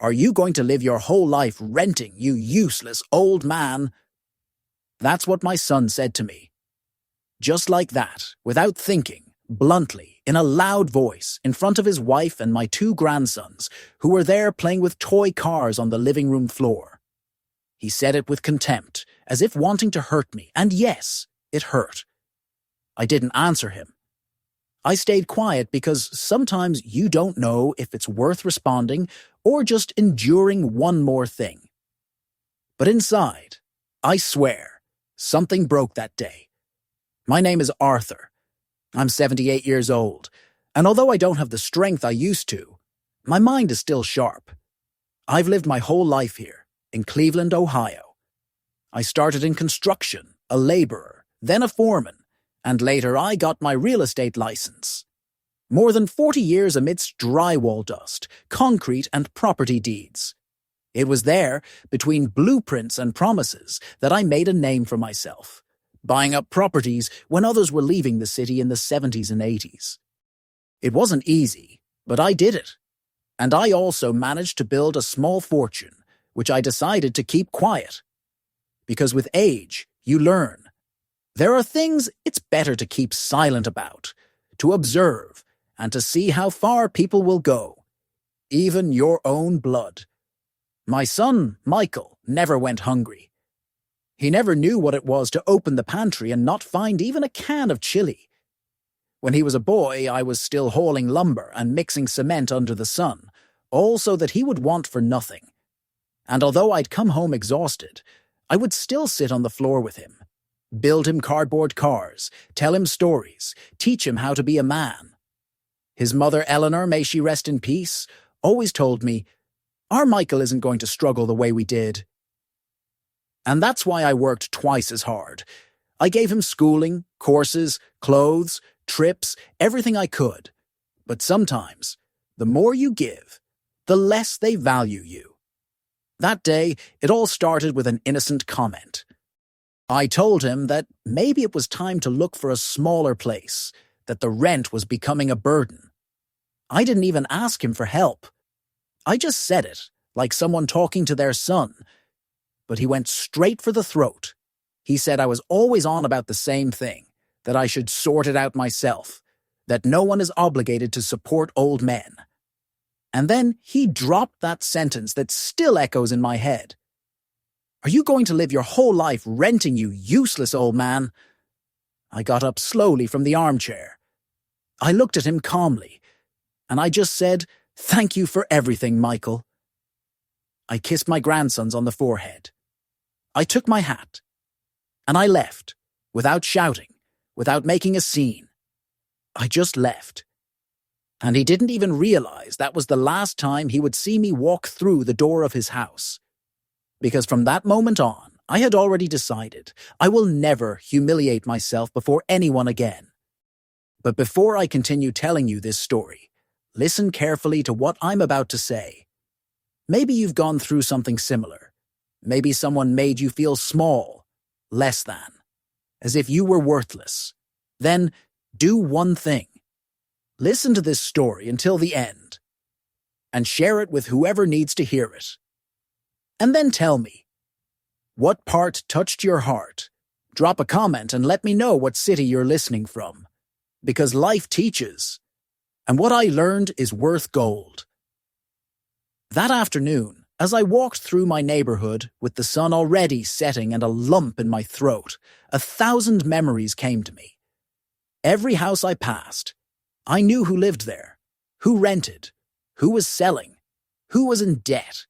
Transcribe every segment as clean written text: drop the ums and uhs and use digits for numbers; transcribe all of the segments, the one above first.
Are you going to live your whole life renting, you useless old man? That's what my son said to me. Just like that, without thinking, bluntly, in a loud voice, in front of his wife and my 2 grandsons, who were there playing with toy cars on the living room floor. He said it with contempt, as if wanting to hurt me, and yes, it hurt. I didn't answer him. I stayed quiet because sometimes you don't know if it's worth responding or just enduring one more thing. But inside, I swear, something broke that day. My name is Arthur. I'm 78 years old, and although I don't have the strength I used to, my mind is still sharp. I've lived my whole life here, in Cleveland, Ohio. I started in construction, a laborer, then a foreman, and later I got my real estate license. More than 40 years amidst drywall dust, concrete and property deeds. It was there, between blueprints and promises, that I made a name for myself, buying up properties when others were leaving the city in the 70s and 80s. It wasn't easy, but I did it. And I also managed to build a small fortune, which I decided to keep quiet. Because with age, you learn. There are things it's better to keep silent about, to observe, and to see how far people will go, even your own blood. My son, Michael, never went hungry. He never knew what it was to open the pantry and not find even a can of chili. When he was a boy, I was still hauling lumber and mixing cement under the sun, all so that he would want for nothing. And although I'd come home exhausted, I would still sit on the floor with him, build him cardboard cars, tell him stories, teach him how to be a man. His mother, Eleanor, may she rest in peace, always told me, "Our Michael isn't going to struggle the way we did." And that's why I worked twice as hard. I gave him schooling, courses, clothes, trips, everything I could. But sometimes, the more you give, the less they value you. That day, it all started with an innocent comment. I told him that maybe it was time to look for a smaller place, that the rent was becoming a burden. I didn't even ask him for help. I just said it, like someone talking to their son. But he went straight for the throat. He said I was always on about the same thing, that I should sort it out myself, that no one is obligated to support old men. And then he dropped that sentence that still echoes in my head. "Are you going to live your whole life renting, you useless old man?" I got up slowly from the armchair. I looked at him calmly, and I just said, "Thank you for everything, Michael." I kissed my grandsons on the forehead. I took my hat, and I left, without shouting, without making a scene. I just left. And he didn't even realize that was the last time he would see me walk through the door of his house. Because from that moment on, I had already decided I will never humiliate myself before anyone again. But before I continue telling you this story, listen carefully to what I'm about to say. Maybe you've gone through something similar. Maybe someone made you feel small, less than, as if you were worthless. Then do one thing. Listen to this story until the end, and share it with whoever needs to hear it. And then tell me, what part touched your heart? Drop a comment and let me know what city you're listening from. Because life teaches, and what I learned is worth gold. That afternoon, as I walked through my neighborhood with the sun already setting and a lump in my throat, 1,000 memories came to me. Every house I passed, I knew who lived there, who rented, who was selling, who was in debt.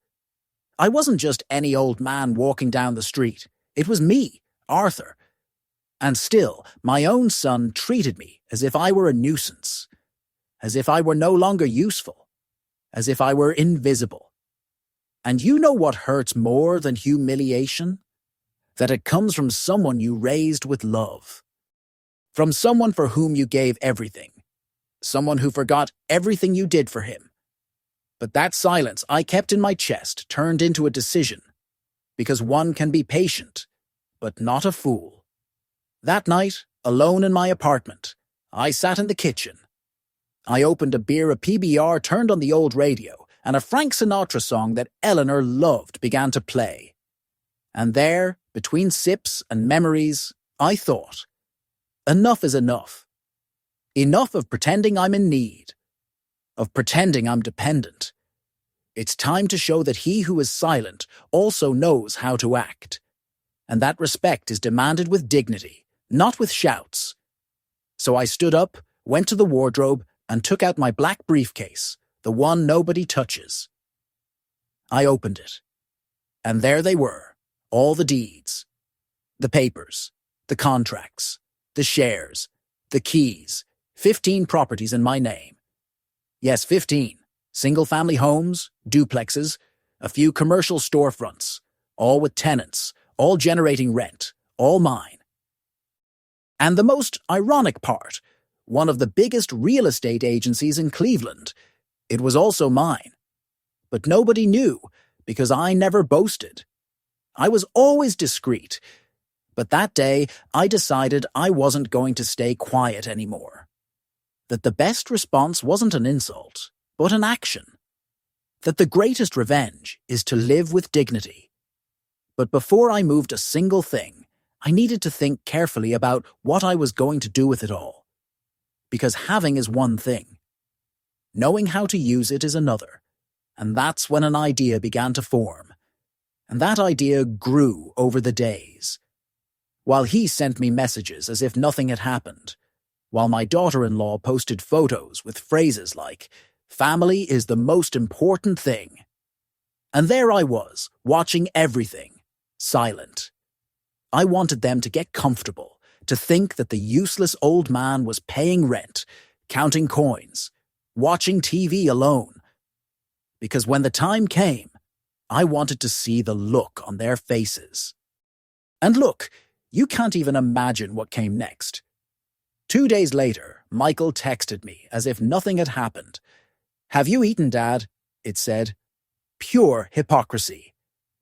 I wasn't just any old man walking down the street. It was me, Arthur. And still, my own son treated me as if I were a nuisance, as if I were no longer useful, as if I were invisible. And you know what hurts more than humiliation? That it comes from someone you raised with love. From someone for whom you gave everything. Someone who forgot everything you did for him. But that silence I kept in my chest turned into a decision. Because one can be patient, but not a fool. That night, alone in my apartment, I sat in the kitchen. I opened a beer, a PBR, turned on the old radio, and a Frank Sinatra song that Eleanor loved began to play. And there, between sips and memories, I thought, enough is enough. Enough of pretending I'm in need, of pretending I'm dependent. It's time to show that he who is silent also knows how to act, and that respect is demanded with dignity, not with shouts. So I stood up, went to the wardrobe, and took out my black briefcase, the one nobody touches. I opened it, and there they were, all the deeds, the papers, the contracts, the shares, the keys, 15 properties in my name. Yes, 15. Single-family homes, duplexes, a few commercial storefronts, all with tenants, all generating rent, all mine. And the most ironic part, one of the biggest real estate agencies in Cleveland. It was also mine. But nobody knew, because I never boasted. I was always discreet. But that day, I decided I wasn't going to stay quiet anymore. That the best response wasn't an insult, but an action. That the greatest revenge is to live with dignity. But before I moved a single thing, I needed to think carefully about what I was going to do with it all. Because having is one thing. Knowing how to use it is another. And that's when an idea began to form. And that idea grew over the days. While he sent me messages as if nothing had happened, while my daughter-in-law posted photos with phrases like, "Family is the most important thing." And there I was, watching everything, silent. I wanted them to get comfortable, to think that the useless old man was paying rent, counting coins, watching TV alone. Because when the time came, I wanted to see the look on their faces. And look, you can't even imagine what came next. 2 days later, Michael texted me as if nothing had happened. "Have you eaten, Dad?" it said. Pure hypocrisy.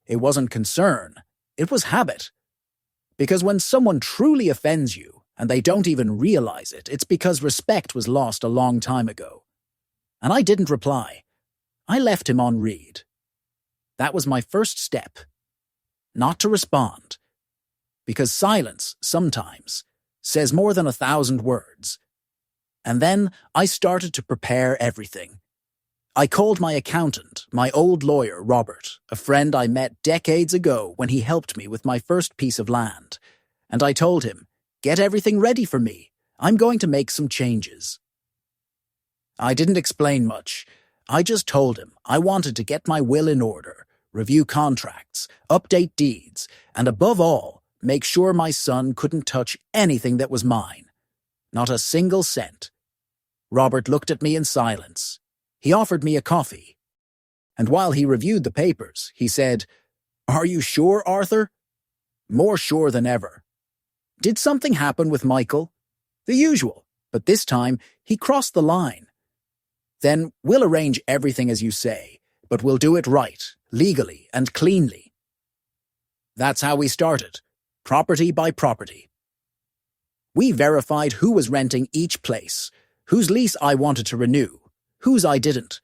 It wasn't concern, it was habit. Because when someone truly offends you, and they don't even realize it, it's because respect was lost a long time ago. And I didn't reply. I left him on read. That was my first step. Not to respond. Because silence, sometimes, says more than 1,000 words. And then I started to prepare everything. I called my accountant, my old lawyer, Robert, a friend I met decades ago when he helped me with my first piece of land. And I told him, "Get everything ready for me. I'm going to make some changes." I didn't explain much. I just told him I wanted to get my will in order, review contracts, update deeds, and above all, make sure my son couldn't touch anything that was mine. Not a single cent. Robert looked at me in silence. He offered me a coffee. And while he reviewed the papers, he said, "Are you sure, Arthur?" More sure than ever. Did something happen with Michael? The usual, but this time he crossed the line. Then we'll arrange everything as you say, but we'll do it right, legally and cleanly. That's how we started. Property by property. We verified who was renting each place, whose lease I wanted to renew, whose I didn't.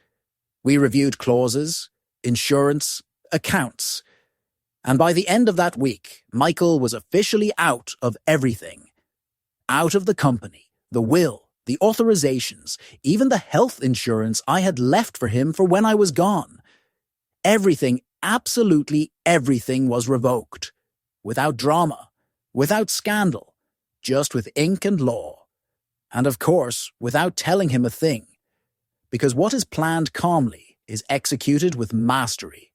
We reviewed clauses, insurance, accounts. And by the end of that week, Michael was officially out of everything. Out of the company, the will, the authorizations, even the health insurance I had left for him for when I was gone. Everything, absolutely everything was revoked. Without drama, without scandal, just with ink and law. And of course, without telling him a thing. Because what is planned calmly is executed with mastery.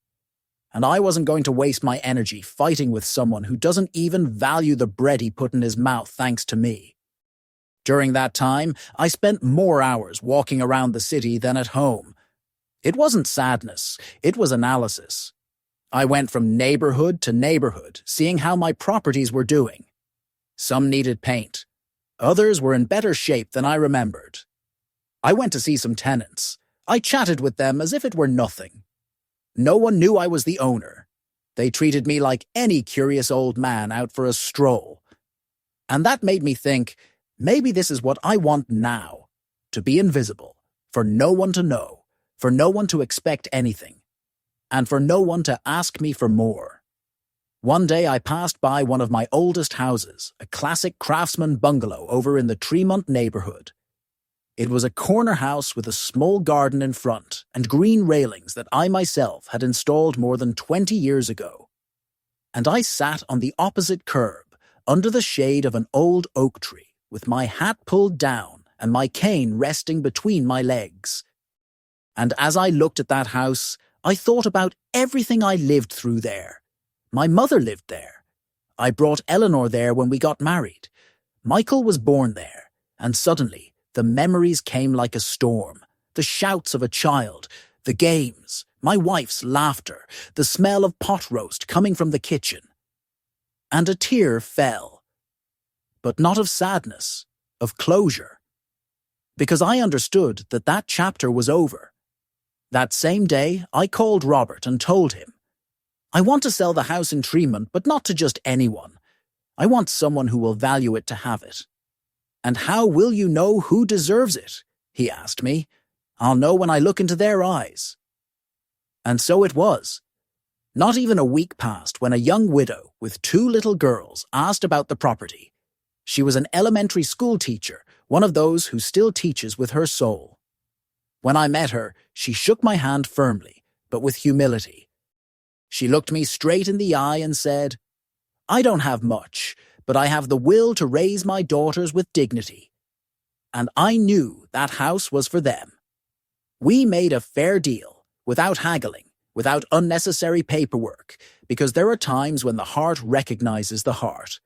And I wasn't going to waste my energy fighting with someone who doesn't even value the bread he put in his mouth thanks to me. During that time, I spent more hours walking around the city than at home. It wasn't sadness, it was analysis. I went from neighborhood to neighborhood, seeing how my properties were doing. Some needed paint. Others were in better shape than I remembered. I went to see some tenants. I chatted with them as if it were nothing. No one knew I was the owner. They treated me like any curious old man out for a stroll. And that made me think, maybe this is what I want now, to be invisible, for no one to know, for no one to expect anything, and for no one to ask me for more. One day I passed by one of my oldest houses, a classic craftsman bungalow over in the Tremont neighborhood. It was a corner house with a small garden in front and green railings that I myself had installed more than 20 years ago. And I sat on the opposite curb, under the shade of an old oak tree, with my hat pulled down and my cane resting between my legs. And as I looked at that house, I thought about everything I lived through there. My mother lived there. I brought Eleanor there when we got married. Michael was born there, and suddenly the memories came like a storm. The shouts of a child, the games, my wife's laughter, the smell of pot roast coming from the kitchen. And a tear fell. But not of sadness, of closure. Because I understood that that chapter was over. That same day, I called Robert and told him, I want to sell the house in Tremont, but not to just anyone. I want someone who will value it to have it. And how will you know who deserves it? He asked me. I'll know when I look into their eyes. And so it was. Not even a week passed when a young widow with 2 little girls asked about the property. She was an elementary school teacher, one of those who still teaches with her soul. When I met her, she shook my hand firmly, but with humility. She looked me straight in the eye and said, I don't have much, but I have the will to raise my daughters with dignity. And I knew that house was for them. We made a fair deal, without haggling, without unnecessary paperwork, because there are times when the heart recognizes the heart.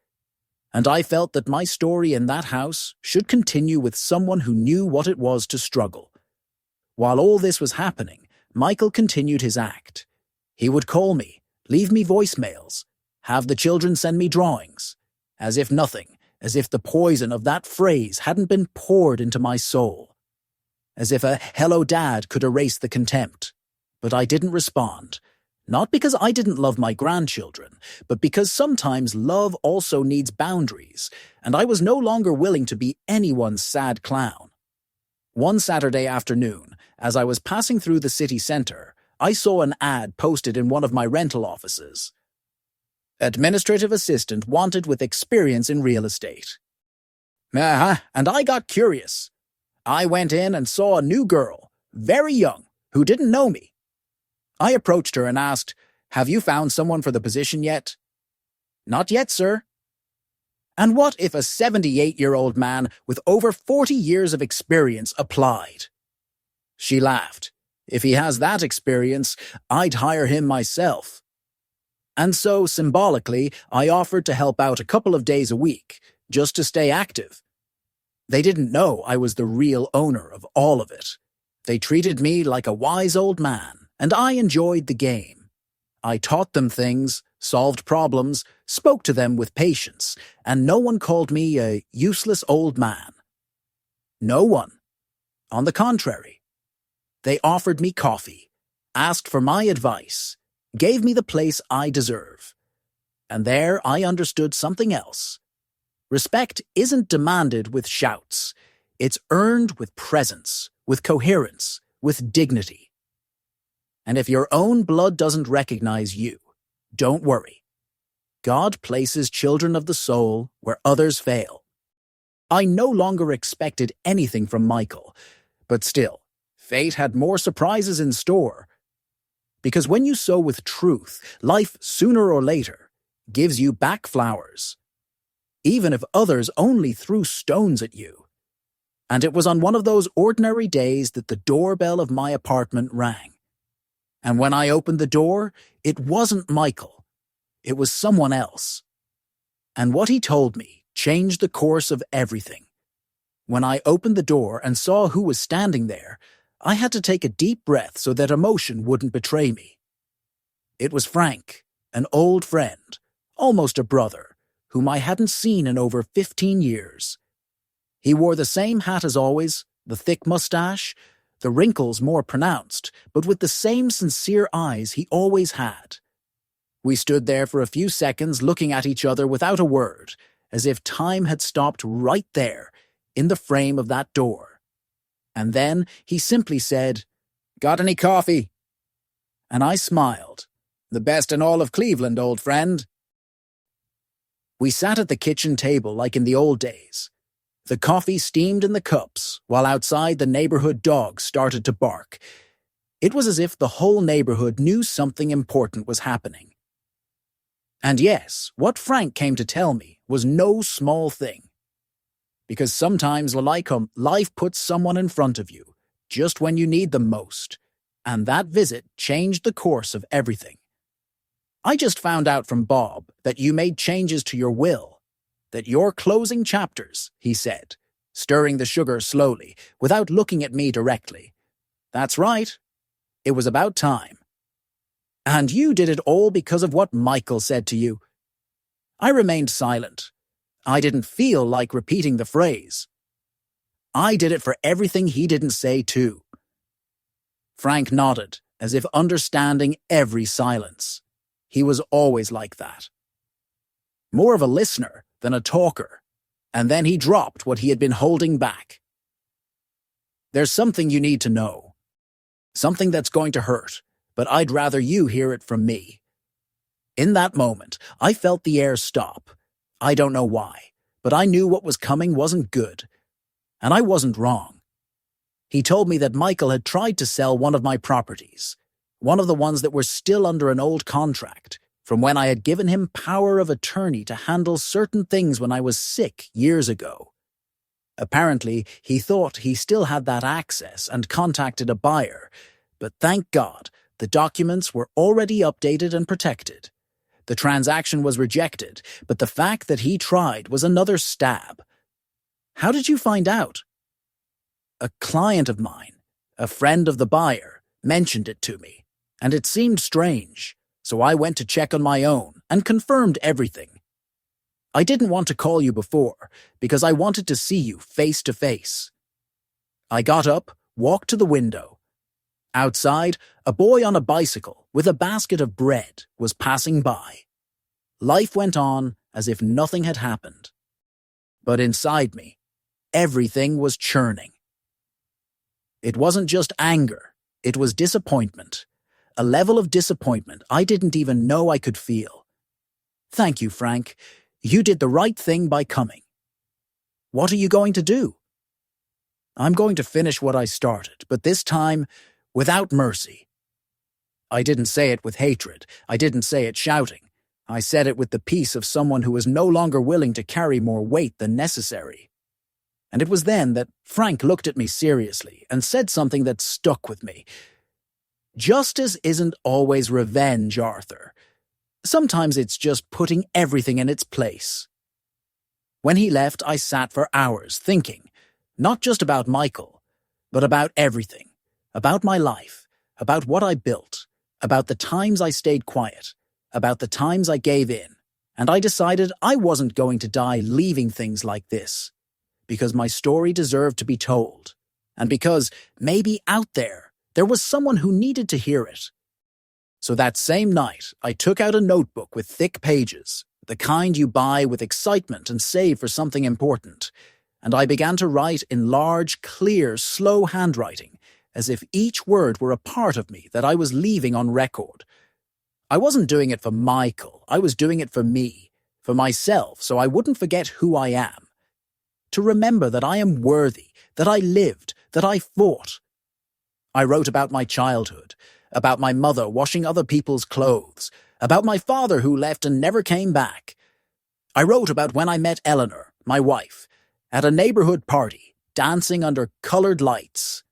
And I felt that my story in that house should continue with someone who knew what it was to struggle. While all this was happening, Michael continued his act. He would call me, leave me voicemails, have the children send me drawings, as if nothing, as if the poison of that phrase hadn't been poured into my soul, as if a hello dad could erase the contempt. But I didn't respond, not because I didn't love my grandchildren, but because sometimes love also needs boundaries, and I was no longer willing to be anyone's sad clown. One Saturday afternoon, as I was passing through the city center, I saw an ad posted in one of my rental offices. Administrative assistant wanted with experience in real estate. And I got curious. I went in and saw a new girl, very young, who didn't know me. I approached her and asked, Have you found someone for the position yet? Not yet, sir. And what if a 78-year-old man with over 40 years of experience applied? She laughed. If he has that experience, I'd hire him myself. And so, symbolically, I offered to help out a couple of days a week, just to stay active. They didn't know I was the real owner of all of it. They treated me like a wise old man, and I enjoyed the game. I taught them things, solved problems, spoke to them with patience, and no one called me a useless old man. No one. On the contrary. They offered me coffee, asked for my advice, gave me the place I deserve. And there I understood something else. Respect isn't demanded with shouts. It's earned with presence, with coherence, with dignity. And if your own blood doesn't recognize you, don't worry. God places children of the soul where others fail. I no longer expected anything from Michael, but still, fate had more surprises in store. Because when you sow with truth, life, sooner or later, gives you back flowers. Even if others only threw stones at you. And it was on one of those ordinary days that the doorbell of my apartment rang. And when I opened the door, it wasn't Michael. It was someone else. And what he told me changed the course of everything. When I opened the door and saw who was standing there, I had to take a deep breath so that emotion wouldn't betray me. It was Frank, an old friend, almost a brother, whom I hadn't seen in over 15 years. He wore the same hat as always, the thick mustache, the wrinkles more pronounced, but with the same sincere eyes he always had. We stood there for a few seconds looking at each other without a word, as if time had stopped right there, in the frame of that door. And then he simply said, Got any coffee? And I smiled. The best in all of Cleveland, old friend. We sat at the kitchen table like in the old days. The coffee steamed in the cups, while outside the neighborhood dogs started to bark. It was as if the whole neighborhood knew something important was happening. And yes, what Frank came to tell me was no small thing. Because sometimes, life puts someone in front of you, just when you need them most, and that visit changed the course of everything. I just found out from Bob that you made changes to your will, that you're closing chapters, he said, stirring the sugar slowly, without looking at me directly. That's right. It was about time. And you did it all because of what Michael said to you. I remained silent. I didn't feel like repeating the phrase. I did it for everything he didn't say too. Frank nodded, as if understanding every silence. He was always like that. More of a listener than a talker, and then he dropped what he had been holding back. There's something you need to know. Something that's going to hurt, but I'd rather you hear it from me. In that moment, I felt the air stop. I don't know why, but I knew what was coming wasn't good. And I wasn't wrong. He told me that Michael had tried to sell one of my properties, one of the ones that were still under an old contract, from when I had given him power of attorney to handle certain things when I was sick years ago. Apparently, he thought he still had that access and contacted a buyer, but thank God, the documents were already updated and protected. The transaction was rejected, but the fact that he tried was another stab. How did you find out? A client of mine, a friend of the buyer, mentioned it to me, and it seemed strange, so I went to check on my own and confirmed everything. I didn't want to call you before, because I wanted to see you face to face. I got up, walked to the window. Outside, a boy on a bicycle with a basket of bread was passing by. Life went on as if nothing had happened. But inside me, everything was churning. It wasn't just anger, it was disappointment. A level of disappointment I didn't even know I could feel. Thank you, Frank. You did the right thing by coming. What are you going to do? I'm going to finish what I started, but this time, without mercy. I didn't say it with hatred. I didn't say it shouting. I said it with the peace of someone who was no longer willing to carry more weight than necessary. And it was then that Frank looked at me seriously and said something that stuck with me. Justice isn't always revenge, Arthur. Sometimes it's just putting everything in its place. When he left, I sat for hours thinking, not just about Michael, but about everything, about my life, about what I built, about the times I stayed quiet, about the times I gave in, and I decided I wasn't going to die leaving things like this, because my story deserved to be told, and because maybe out there was someone who needed to hear it. So that same night, I took out a notebook with thick pages, the kind you buy with excitement and save for something important, and I began to write in large, clear, slow handwriting, as if each word were a part of me that I was leaving on record. I wasn't doing it for Michael, I was doing it for me, for myself, so I wouldn't forget who I am. To remember that I am worthy, that I lived, that I fought. I wrote about my childhood, about my mother washing other people's clothes, about my father who left and never came back. I wrote about when I met Eleanor, my wife, at a neighborhood party, dancing under colored lights.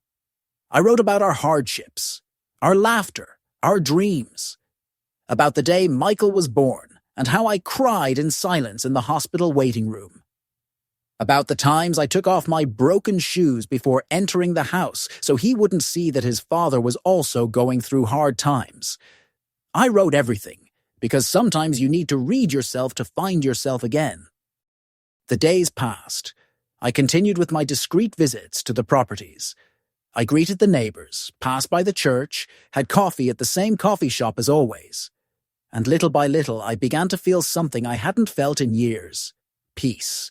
I wrote about our hardships, our laughter, our dreams, about the day Michael was born and how I cried in silence in the hospital waiting room. About the times I took off my broken shoes before entering the house so he wouldn't see that his father was also going through hard times. I wrote everything, because sometimes you need to read yourself to find yourself again. The days passed. I continued with my discreet visits to the properties. I greeted the neighbors, passed by the church, had coffee at the same coffee shop as always. And little by little I began to feel something I hadn't felt in years. Peace.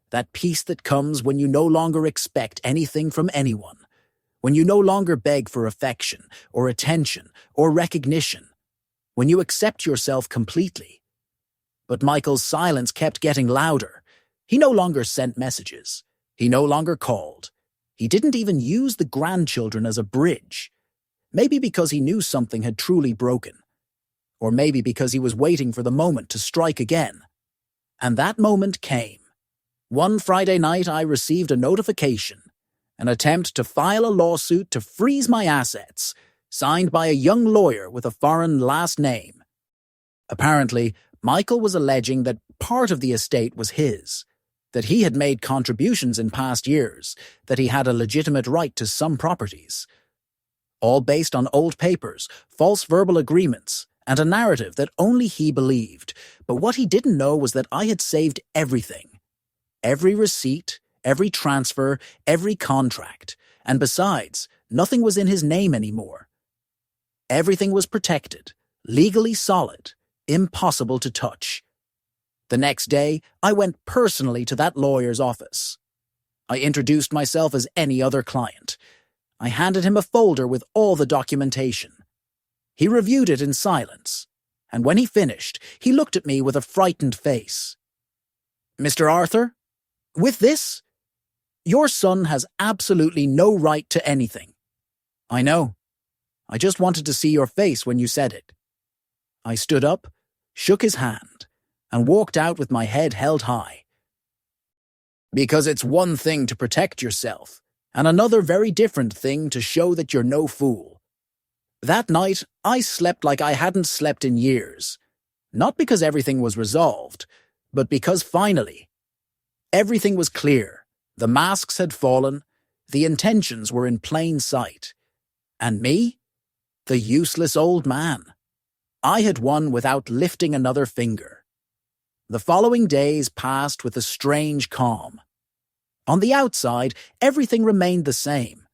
That peace that comes when you no longer expect anything from anyone, When you no longer beg for affection, or attention, or recognition. When you accept yourself completely. But Michael's silence kept getting louder. He no longer sent messages. He no longer called. He didn't even use the grandchildren as a bridge. Maybe because he knew something had truly broken. Or maybe because he was waiting for the moment to strike again. And that moment came. One Friday night I received a notification, an attempt to file a lawsuit to freeze my assets, signed by a young lawyer with a foreign last name. Apparently, Michael was alleging that part of the estate was his, that he had made contributions in past years, that he had a legitimate right to some properties. All based on old papers, false verbal agreements, and a narrative that only he believed. But what he didn't know was that I had saved everything. Every receipt, every transfer, every contract. And besides, nothing was in his name anymore. Everything was protected, legally solid, impossible to touch. The next day, I went personally to that lawyer's office. I introduced myself as any other client. I handed him a folder with all the documentation. He reviewed it in silence, and when he finished, he looked at me with a frightened face. "Mr. Arthur, with this, your son has absolutely no right to anything." "I know. I just wanted to see your face when you said it." I stood up, shook his hand, and walked out with my head held high. Because it's one thing to protect yourself, and another very different thing to show that you're no fool. That night, I slept like I hadn't slept in years. Not because everything was resolved, but because finally, everything was clear. The masks had fallen, the intentions were in plain sight. And me? The useless old man. I had won without lifting another finger. The following days passed with a strange calm. On the outside, everything remained the same.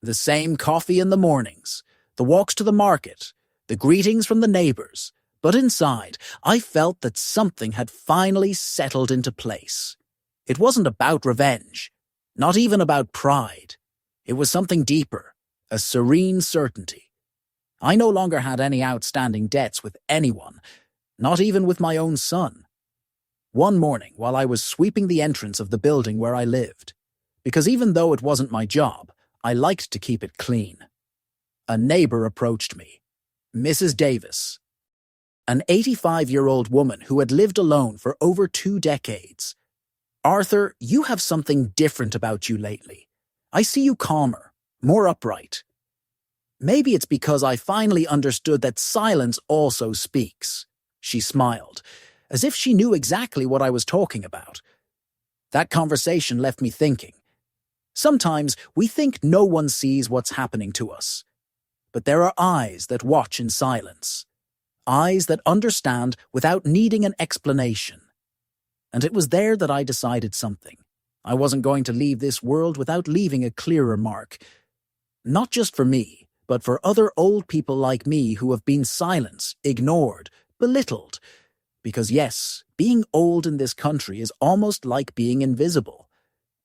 The same coffee in the mornings, the walks to the market, the greetings from the neighbors. But inside, I felt that something had finally settled into place. It wasn't about revenge, not even about pride. It was something deeper, a serene certainty. I no longer had any outstanding debts with anyone, not even with my own son. One morning, while I was sweeping the entrance of the building where I lived, because even though it wasn't my job, I liked to keep it clean, a neighbor approached me, Mrs. Davis, an 85-year-old woman who had lived alone for over 2 decades. "Arthur, you have something different about you lately. I see you calmer, more upright. Maybe it's because I finally understood that silence also speaks." She smiled, as if she knew exactly what I was talking about. That conversation left me thinking. Sometimes we think no one sees what's happening to us. But there are eyes that watch in silence. Eyes that understand without needing an explanation. And it was there that I decided something. I wasn't going to leave this world without leaving a clearer mark. Not just for me, but for other old people like me who have been silenced, ignored, belittled. Because yes, being old in this country is almost like being invisible.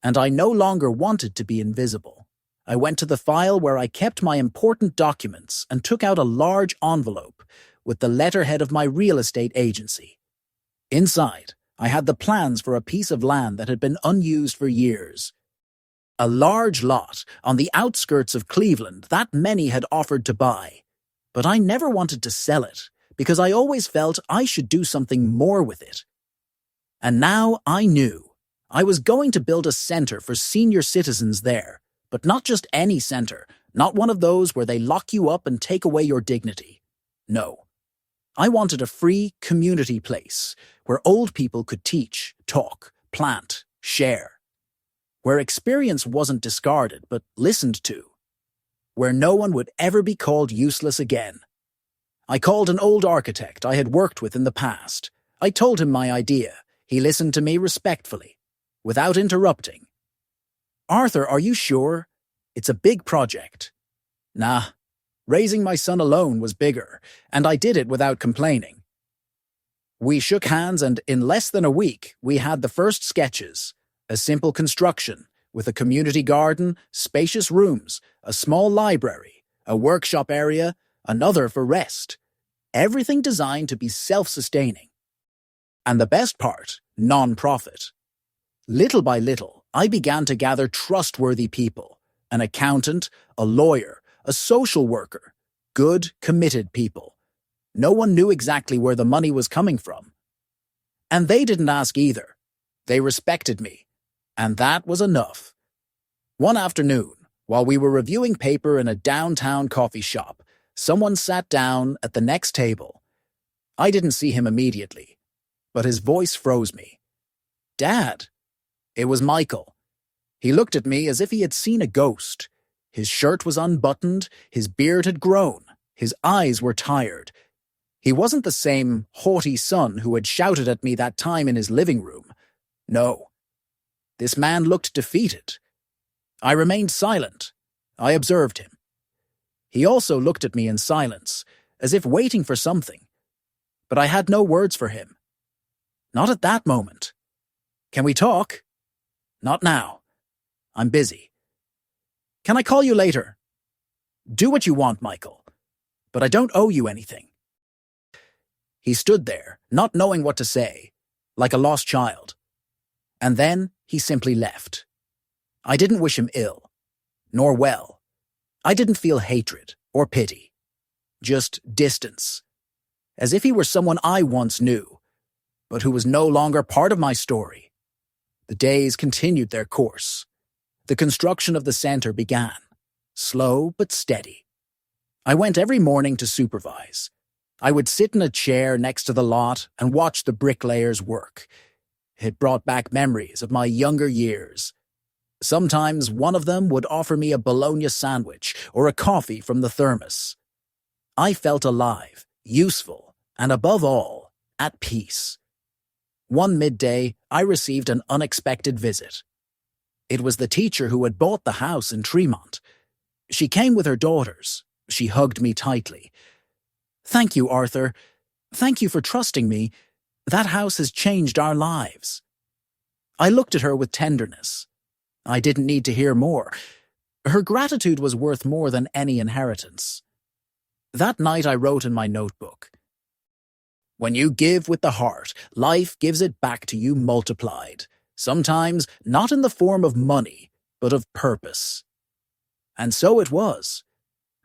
And I no longer wanted to be invisible. I went to the file where I kept my important documents and took out a large envelope with the letterhead of my real estate agency. Inside, I had the plans for a piece of land that had been unused for years. A large lot on the outskirts of Cleveland that many had offered to buy. But I never wanted to sell it because I always felt I should do something more with it. And now I knew I was going to build a center for senior citizens there, but not just any center, not one of those where they lock you up and take away your dignity. No. I wanted a free community place where old people could teach, talk, plant, share. Where experience wasn't discarded but listened to. Where no one would ever be called useless again. I called an old architect I had worked with in the past. I told him my idea. He listened to me respectfully, without interrupting. "Arthur, are you sure? It's a big project." "Nah. Raising my son alone was bigger, and I did it without complaining." We shook hands, and in less than a week, we had the first sketches. A simple construction, with a community garden, spacious rooms, a small library, a workshop area, another for rest. Everything designed to be self-sustaining. And the best part, non-profit. Little by little, I began to gather trustworthy people, an accountant, a lawyer, a social worker, good, committed people. No one knew exactly where the money was coming from. And they didn't ask either. They respected me. And that was enough. One afternoon, while we were reviewing paper in a downtown coffee shop, someone sat down at the next table. I didn't see him immediately, but his voice froze me. "Dad." It was Michael. He looked at me as if he had seen a ghost. His shirt was unbuttoned, his beard had grown, his eyes were tired. He wasn't the same haughty son who had shouted at me that time in his living room. No. This man looked defeated. I remained silent. I observed him. He also looked at me in silence, as if waiting for something. But I had no words for him. Not at that moment. "Can we talk?" "Not now. I'm busy." "Can I call you later?" "Do what you want, Michael. But I don't owe you anything." He stood there, not knowing what to say, like a lost child. And then he simply left. I didn't wish him ill, nor well. I didn't feel hatred or pity. Just distance. As if he were someone I once knew, but who was no longer part of my story. The days continued their course. The construction of the center began, slow but steady. I went every morning to supervise. I would sit in a chair next to the lot and watch the bricklayers work. It brought back memories of my younger years. Sometimes one of them would offer me a bologna sandwich or a coffee from the thermos. I felt alive, useful, and above all, at peace. One midday, I received an unexpected visit. It was the teacher who had bought the house in Tremont. She came with her daughters. She hugged me tightly. "Thank you, Arthur. Thank you for trusting me. That house has changed our lives." I looked at her with tenderness. I didn't need to hear more. Her gratitude was worth more than any inheritance. That night I wrote in my notebook, "When you give with the heart, life gives it back to you multiplied, sometimes not in the form of money, but of purpose." And so it was,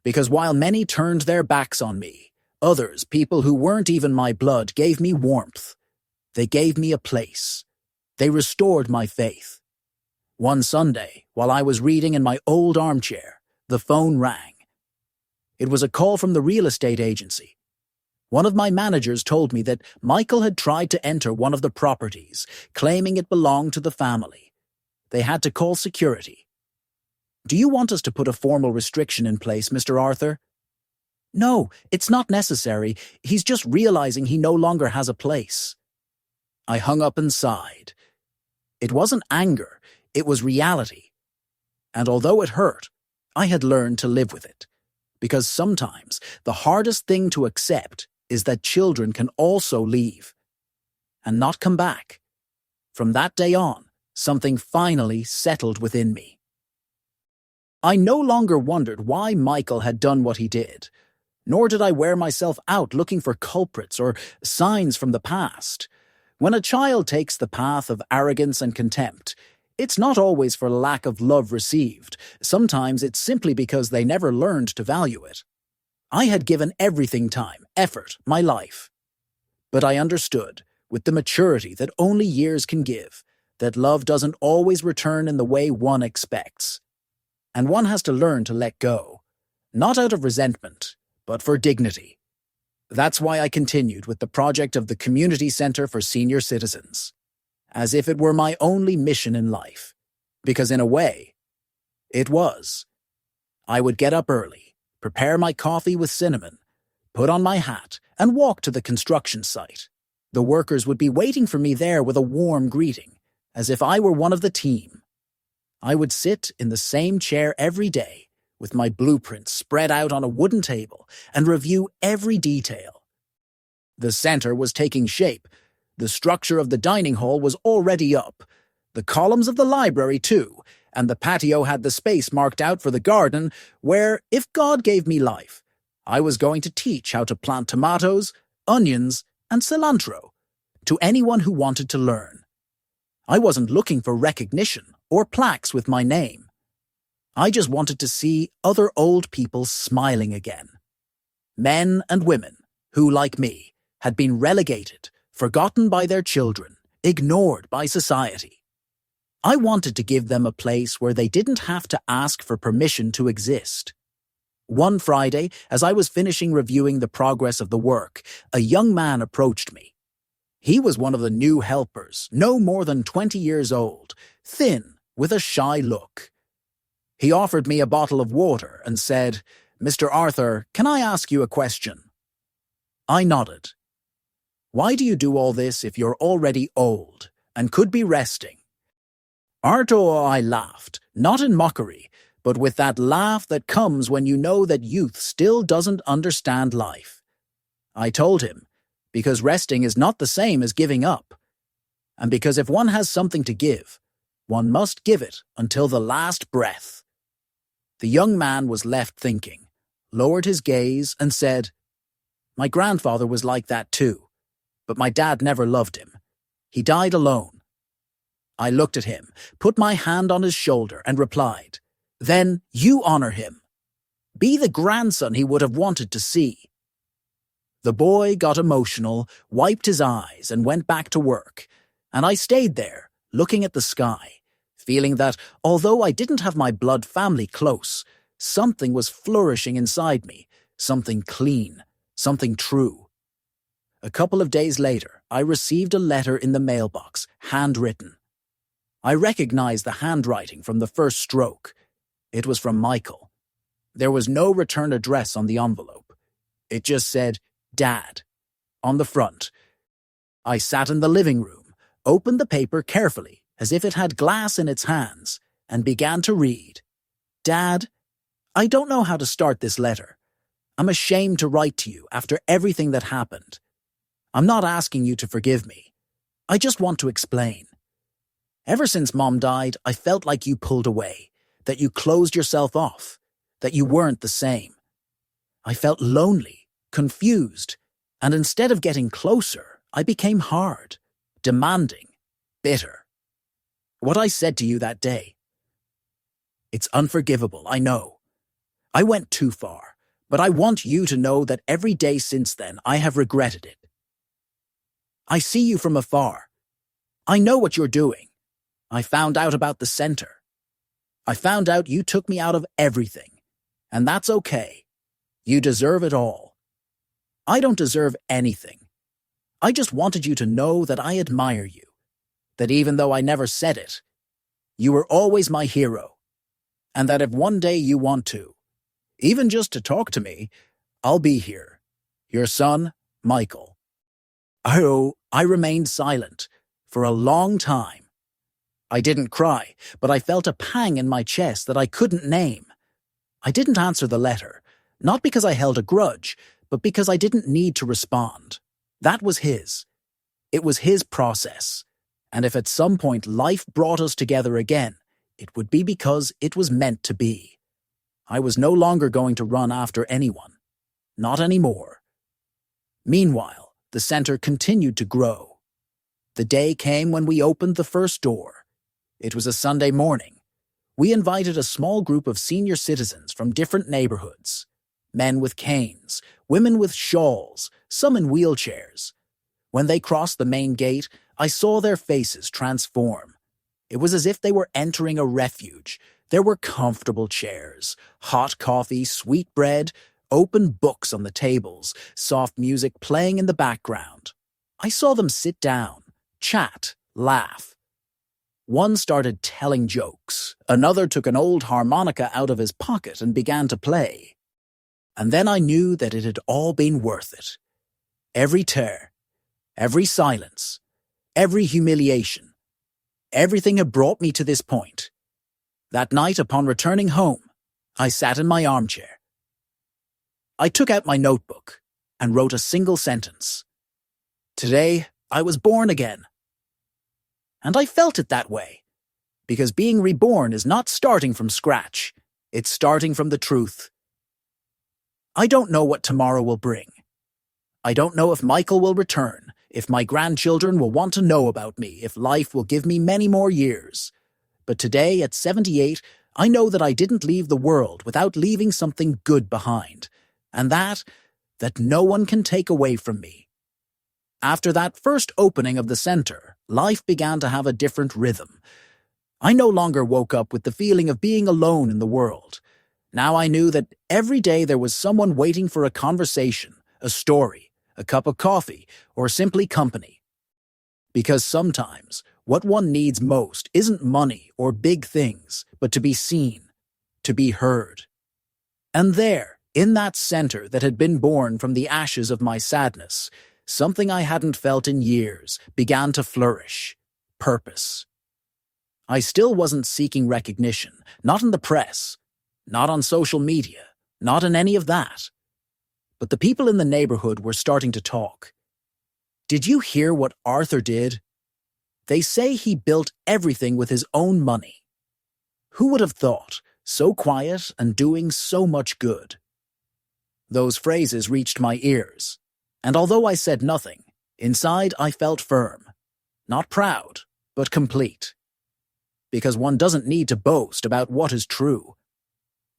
because while many turned their backs on me, others, people who weren't even my blood, gave me warmth. They gave me a place. They restored my faith. One Sunday, while I was reading in my old armchair, the phone rang. It was a call from the real estate agency. One of my managers told me that Michael had tried to enter one of the properties, claiming it belonged to the family. They had to call security. "Do you want us to put a formal restriction in place, Mr. Arthur?" "No, it's not necessary. He's just realizing he no longer has a place." I hung up and sighed. It wasn't anger, it was reality. And although it hurt, I had learned to live with it. Because sometimes the hardest thing to accept is that children can also leave and not come back. From that day on, something finally settled within me. I no longer wondered why Michael had done what he did, nor did I wear myself out looking for culprits or signs from the past. When a child takes the path of arrogance and contempt, it's not always for lack of love received. Sometimes it's simply because they never learned to value it. I had given everything time, effort, my life. But I understood, with the maturity that only years can give, that love doesn't always return in the way one expects. And one has to learn to let go, not out of resentment, but for dignity. That's why I continued with the project of the Community Center for Senior Citizens, as if it were my only mission in life, because in a way, it was. I would get up early, prepare my coffee with cinnamon, put on my hat, and walk to the construction site. The workers would be waiting for me there with a warm greeting, as if I were one of the team. I would sit in the same chair every day, with my blueprints spread out on a wooden table, and review every detail. The center was taking shape. The structure of the dining hall was already up, the columns of the library too, and the patio had the space marked out for the garden where, if God gave me life, I was going to teach how to plant tomatoes, onions, and cilantro to anyone who wanted to learn. I wasn't looking for recognition or plaques with my name. I just wanted to see other old people smiling again. Men and women who, like me, had been relegated, forgotten by their children, ignored by society. I wanted to give them a place where they didn't have to ask for permission to exist. One Friday, as I was finishing reviewing the progress of the work, a young man approached me. He was one of the new helpers, no more than 20 years old, thin, with a shy look. He offered me a bottle of water and said, "Mr. Arthur, can I ask you a question?" I nodded. "Why do you do all this if you're already old and could be resting?" Arthur, I laughed, not in mockery, but with that laugh that comes when you know that youth still doesn't understand life. I told him, because resting is not the same as giving up. And because if one has something to give, one must give it until the last breath. The young man was left thinking, lowered his gaze, and said, "My grandfather was like that too, but my dad never loved him. He died alone." I looked at him, put my hand on his shoulder, and replied, "Then you honor him. Be the grandson he would have wanted to see." The boy got emotional, wiped his eyes, and went back to work, and I stayed there, looking at the sky, feeling that, although I didn't have my blood family close, something was flourishing inside me, something clean, something true. A couple of days later, I received a letter in the mailbox, handwritten. I recognized the handwriting from the first stroke. It was from Michael. There was no return address on the envelope. It just said, "Dad," on the front. I sat in the living room, opened the paper carefully, as if it had glass in its hands, and began to read. "Dad, I don't know how to start this letter. I'm ashamed to write to you after everything that happened. I'm not asking you to forgive me. I just want to explain. Ever since Mom died, I felt like you pulled away, that you closed yourself off, that you weren't the same. I felt lonely, confused, and instead of getting closer, I became hard, demanding, bitter. What I said to you that day, it's unforgivable, I know. I went too far, but I want you to know that every day since then I have regretted it. I see you from afar. I know what you're doing. I found out about the center. I found out you took me out of everything, and that's okay. You deserve it all. I don't deserve anything. I just wanted you to know that I admire you, that even though I never said it, you were always my hero, and that if one day you want to, even just to talk to me, I'll be here. Your son, Michael." I remained silent for a long time. I didn't cry, but I felt a pang in my chest that I couldn't name. I didn't answer the letter, not because I held a grudge, but because I didn't need to respond. That was his. It was his process. And if at some point life brought us together again, it would be because it was meant to be. I was no longer going to run after anyone. Not anymore. Meanwhile, the center continued to grow. The day came when we opened the first door. It was a Sunday morning. We invited a small group of senior citizens from different neighborhoods. Men with canes, women with shawls, some in wheelchairs. When they crossed the main gate, I saw their faces transform. It was as if they were entering a refuge. There were comfortable chairs, hot coffee, sweet bread, open books on the tables, soft music playing in the background. I saw them sit down, chat, laugh. One started telling jokes. Another took an old harmonica out of his pocket and began to play. And then I knew that it had all been worth it. Every tear, every silence, every humiliation, everything had brought me to this point. That night, upon returning home, I sat in my armchair. I took out my notebook and wrote a single sentence. Today, I was born again. And I felt it that way, Because being reborn is not starting from scratch. It's starting from the truth. I don't know what tomorrow will bring. I don't know if Michael will return, if my grandchildren will want to know about me, if life will give me many more years. But today, at 78, I know that I didn't leave the world without leaving something good behind, and that no one can take away from me. After that first opening of the center, life began to have a different rhythm. I no longer woke up with the feeling of being alone in the world. Now I knew that every day there was someone waiting for a conversation, a story, a cup of coffee, or simply company. Because sometimes, what one needs most isn't money or big things, but to be seen, to be heard. And there, in that center that had been born from the ashes of my sadness, something I hadn't felt in years began to flourish. Purpose. I still wasn't seeking recognition, not in the press, not on social media, not in any of that. But the people in the neighborhood were starting to talk. Did you hear what Arthur did? They say he built everything with his own money. Who would have thought, so quiet and doing so much good? Those phrases reached my ears, and although I said nothing, inside I felt firm. Not proud, but complete. Because one doesn't need to boast about what is true.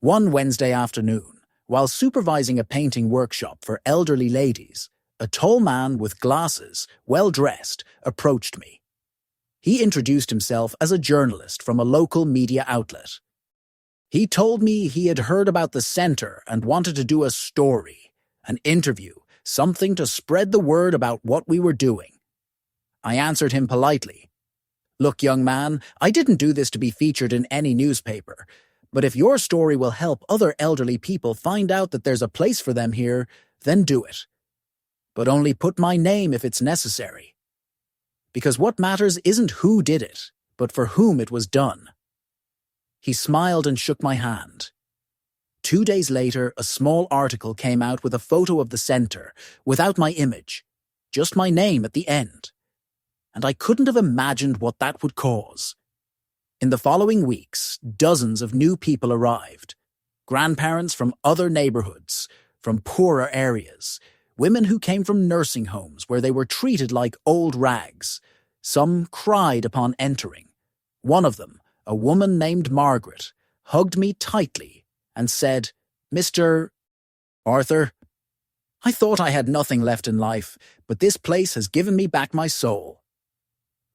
One Wednesday afternoon, while supervising a painting workshop for elderly ladies, a tall man with glasses, well-dressed, approached me. He introduced himself as a journalist from a local media outlet. He told me he had heard about the center and wanted to do a story, an interview, something to spread the word about what we were doing. I answered him politely. Look, young man, I didn't do this to be featured in any newspaper, but if your story will help other elderly people find out that there's a place for them here, then do it. But only put my name if it's necessary. Because what matters isn't who did it, but for whom it was done. He smiled and shook my hand. 2 days later, a small article came out with a photo of the center, without my image, just my name at the end. And I couldn't have imagined what that would cause. In the following weeks, dozens of new people arrived. Grandparents from other neighborhoods, from poorer areas, women who came from nursing homes where they were treated like old rags. Some cried upon entering. One of them, a woman named Margaret, hugged me tightly and said, "Mr. Arthur, I thought I had nothing left in life, but this place has given me back my soul."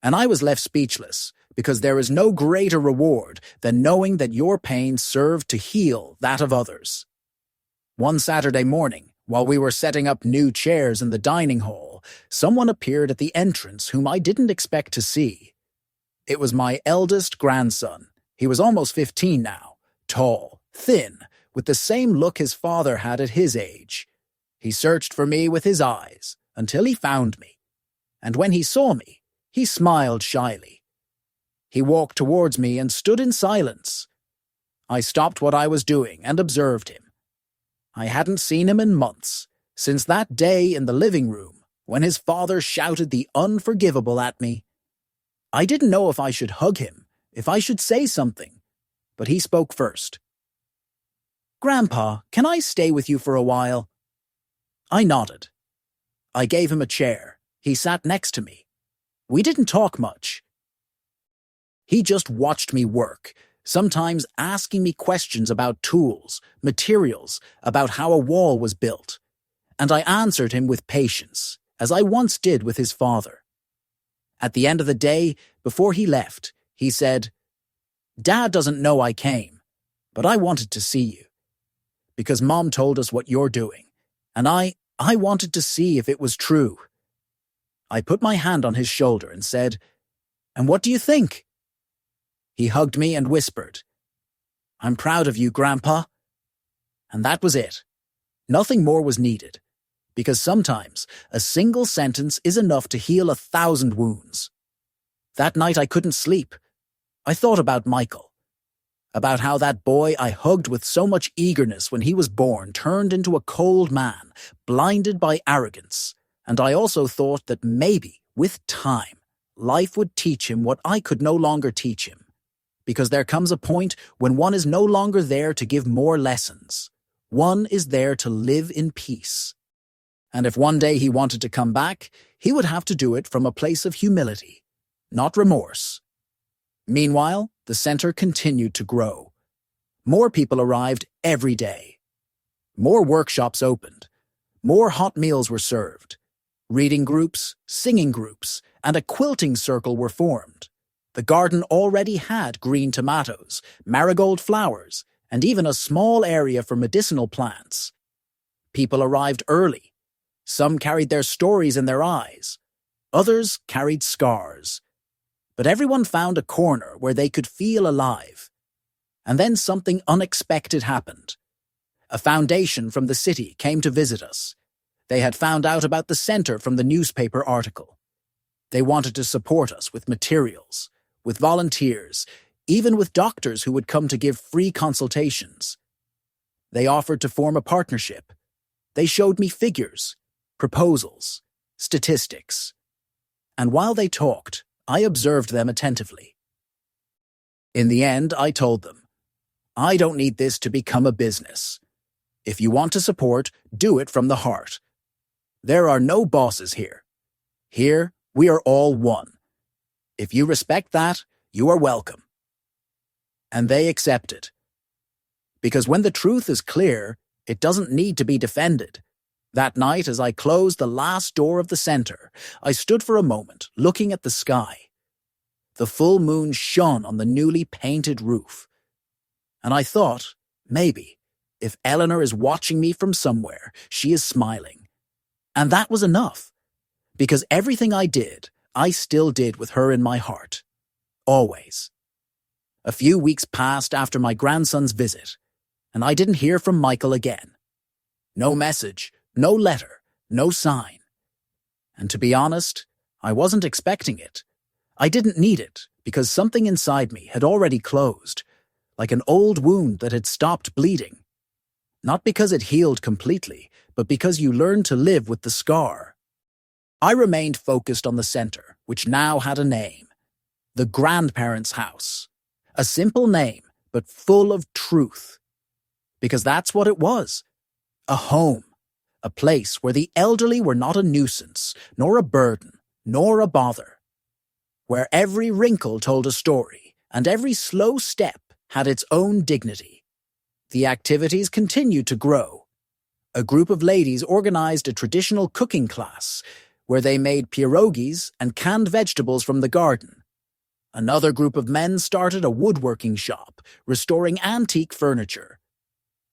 And I was left speechless, because there is no greater reward than knowing that your pain served to heal that of others. One Saturday morning, while we were setting up new chairs in the dining hall, someone appeared at the entrance whom I didn't expect to see. It was my eldest grandson. He was almost 15 now, tall, thin, with the same look his father had at his age. He searched for me with his eyes until he found me, and when he saw me, he smiled shyly. He walked towards me and stood in silence. I stopped what I was doing and observed him. I hadn't seen him in months, since that day in the living room when his father shouted the unforgivable at me. I didn't know if I should hug him, if I should say something, but he spoke first. "Grandpa, can I stay with you for a while?" I nodded. I gave him a chair. He sat next to me. We didn't talk much. He just watched me work, sometimes asking me questions about tools, materials, about how a wall was built. And I answered him with patience, as I once did with his father. At the end of the day, before he left, he said, "Dad doesn't know I came, but I wanted to see you. Because Mom told us what you're doing, and I wanted to see if it was true." I put my hand on his shoulder and said, "And what do you think?" He hugged me and whispered, "I'm proud of you, Grandpa." And that was it. Nothing more was needed, because sometimes a single sentence is enough to heal 1,000 wounds. That night I couldn't sleep. I thought about Michael, about how that boy I hugged with so much eagerness when he was born turned into a cold man, blinded by arrogance. And I also thought that maybe, with time, life would teach him what I could no longer teach him. because there comes a point when one is no longer there to give more lessons. One is there to live in peace. And if one day he wanted to come back, he would have to do it from a place of humility, not remorse. Meanwhile, the center continued to grow. More people arrived every day. More workshops opened. More hot meals were served. Reading groups, singing groups, and a quilting circle were formed. The garden already had green tomatoes, marigold flowers, and even a small area for medicinal plants. People arrived early. Some carried their stories in their eyes. Others carried scars. But everyone found a corner where they could feel alive. And then something unexpected happened. A foundation from the city came to visit us. They had found out about the center from the newspaper article. They wanted to support us with materials, with volunteers, even with doctors who would come to give free consultations. They offered to form a partnership. They showed me figures, proposals, statistics. And while they talked, I observed them attentively. In the end, I told them, I don't need this to become a business. If you want to support, do it from the heart. There are no bosses here. Here, we are all one. If you respect that, you are welcome. And they accepted. Because when the truth is clear, it doesn't need to be defended. That night, as I closed the last door of the center, I stood for a moment, looking at the sky. The full moon shone on the newly painted roof. And I thought, maybe, if Eleanor is watching me from somewhere, she is smiling. And that was enough. Because everything I did, I still did with her in my heart. Always. A few weeks passed after my grandson's visit, and I didn't hear from Michael again. No message, no letter, no sign. And to be honest, I wasn't expecting it. I didn't need it, because something inside me had already closed, like an old wound that had stopped bleeding. Not because it healed completely, but because you learned to live with the scar. I remained focused on the center, which now had a name. The Grandparents' House. A simple name, but full of truth. Because that's what it was. A home. A place where the elderly were not a nuisance, nor a burden, nor a bother. Where every wrinkle told a story, and every slow step had its own dignity. The activities continued to grow. A group of ladies organized a traditional cooking class, where they made pierogies and canned vegetables from the garden. Another group of men started a woodworking shop, restoring antique furniture.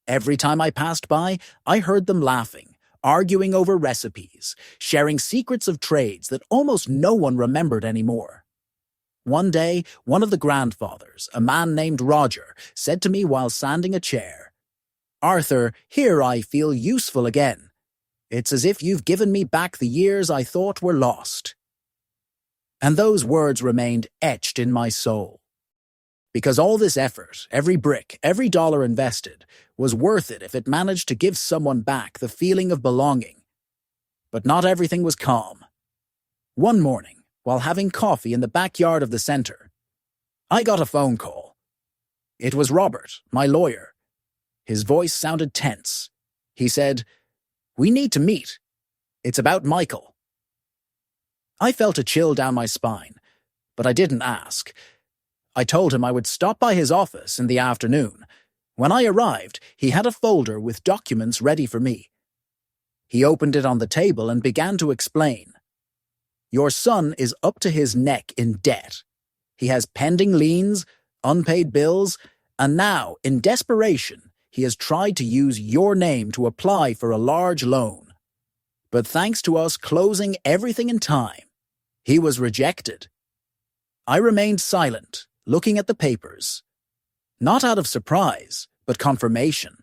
Every time I passed by, I heard them laughing, arguing over recipes, sharing secrets of trades that almost no one remembered anymore. One day, one of the grandfathers, a man named Roger, said to me while sanding a chair, "Arthur, here I feel useful again. It's as if you've given me back the years I thought were lost." And those words remained etched in my soul. Because all this effort, every brick, every dollar invested, was worth it if it managed to give someone back the feeling of belonging. But not everything was calm. One morning, while having coffee in the backyard of the center, I got a phone call. It was Robert, my lawyer. His voice sounded tense. He said, "We need to meet. It's about Michael." I felt a chill down my spine, but I didn't ask. I told him I would stop by his office in the afternoon. When I arrived, he had a folder with documents ready for me. He opened it on the table and began to explain. "Your son is up to his neck in debt. He has pending liens, unpaid bills, and now, in desperation, he has tried to use your name to apply for a large loan. But thanks to us closing everything in time, he was rejected." I remained silent, looking at the papers. Not out of surprise, but confirmation.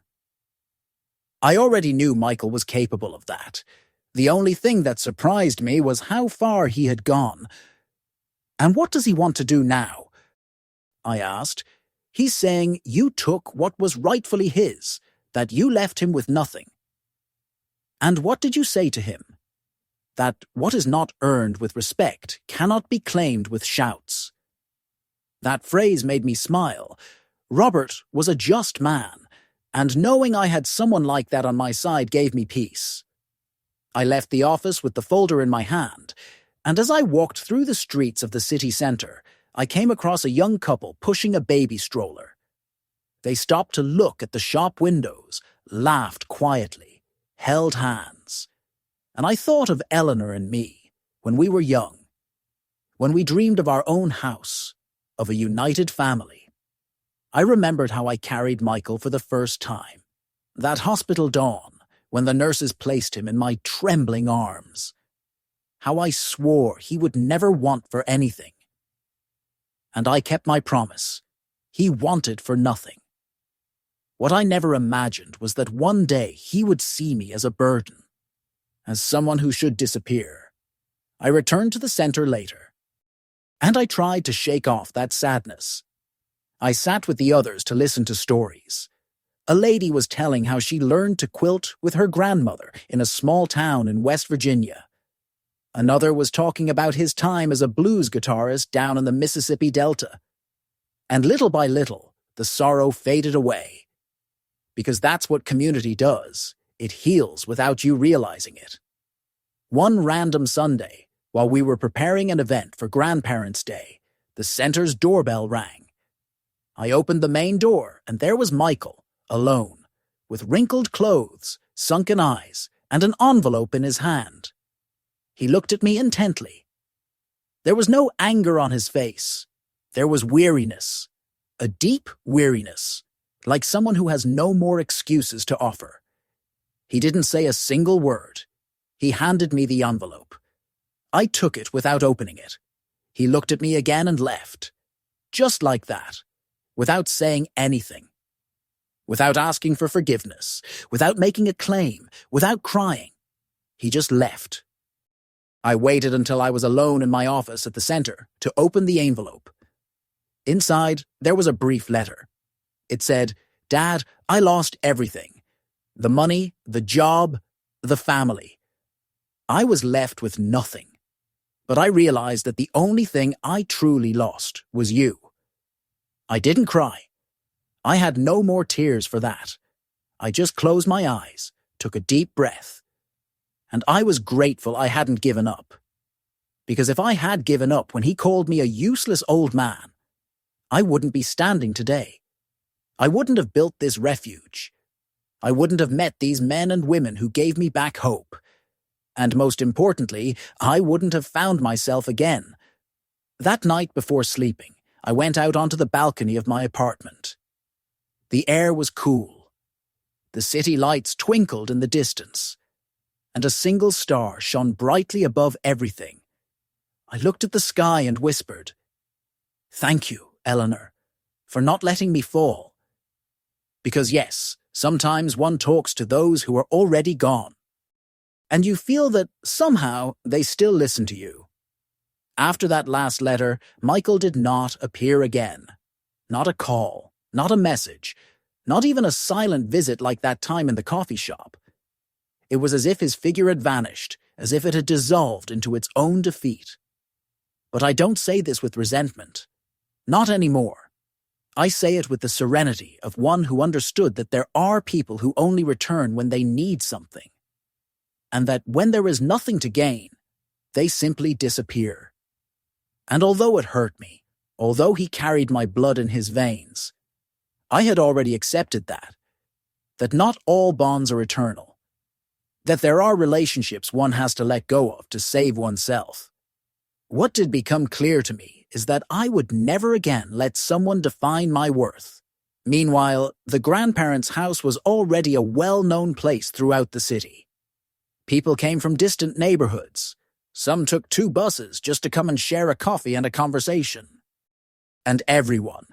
I already knew Michael was capable of that. The only thing that surprised me was how far he had gone. "And what does he want to do now?" I asked. "He's saying you took what was rightfully his, that you left him with nothing." "And what did you say to him?" "That what is not earned with respect cannot be claimed with shouts." That phrase made me smile. Robert was a just man, and knowing I had someone like that on my side gave me peace. I left the office with the folder in my hand, and as I walked through the streets of the city centre, I came across a young couple pushing a baby stroller. They stopped to look at the shop windows, laughed quietly, held hands. And I thought of Eleanor and me, when we were young, when we dreamed of our own house, of a united family. I remembered how I carried Michael for the first time, that hospital dawn, when the nurses placed him in my trembling arms. How I swore he would never want for anything. And I kept my promise. He wanted for nothing. What I never imagined was that one day he would see me as a burden, as someone who should disappear. I returned to the center later, and I tried to shake off that sadness. I sat with the others to listen to stories. A lady was telling how she learned to quilt with her grandmother in a small town in West Virginia. Another was talking about his time as a blues guitarist down in the Mississippi Delta. And little by little, the sorrow faded away. Because that's what community does. It heals without you realizing it. One random Sunday, while we were preparing an event for Grandparents' Day, the center's doorbell rang. I opened the main door, and there was Michael, alone, with wrinkled clothes, sunken eyes, and an envelope in his hand. He looked at me intently. There was no anger on his face. There was weariness, a deep weariness, like someone who has no more excuses to offer. He didn't say a single word. He handed me the envelope. I took it without opening it. He looked at me again and left. Just like that, without saying anything. Without asking for forgiveness, without making a claim, without crying. He just left. I waited until I was alone in my office at the center to open the envelope. Inside, there was a brief letter. It said, "Dad, I lost everything. The money, the job, the family. I was left with nothing. But I realized that the only thing I truly lost was you." I didn't cry. I had no more tears for that. I just closed my eyes, took a deep breath. And I was grateful I hadn't given up. Because if I had given up when he called me a useless old man, I wouldn't be standing today. I wouldn't have built this refuge. I wouldn't have met these men and women who gave me back hope. And most importantly, I wouldn't have found myself again. That night before sleeping, I went out onto the balcony of my apartment. The air was cool. The city lights twinkled in the distance, and a single star shone brightly above everything. I looked at the sky and whispered, "Thank you, Eleanor, for not letting me fall." Because yes, sometimes one talks to those who are already gone, and you feel that somehow they still listen to you. After that last letter, Michael did not appear again. Not a call, not a message, not even a silent visit like that time in the coffee shop. It was as if his figure had vanished, as if it had dissolved into its own defeat. But I don't say this with resentment. Not anymore. I say it with the serenity of one who understood that there are people who only return when they need something, and that when there is nothing to gain, they simply disappear. And although it hurt me, although he carried my blood in his veins, I had already accepted that not all bonds are eternal, that there are relationships one has to let go of to save oneself. What did become clear to me is that I would never again let someone define my worth. Meanwhile, the grandparents' house was already a well-known place throughout the city. People came from distant neighborhoods. Some took 2 buses just to come and share a coffee and a conversation. And everyone,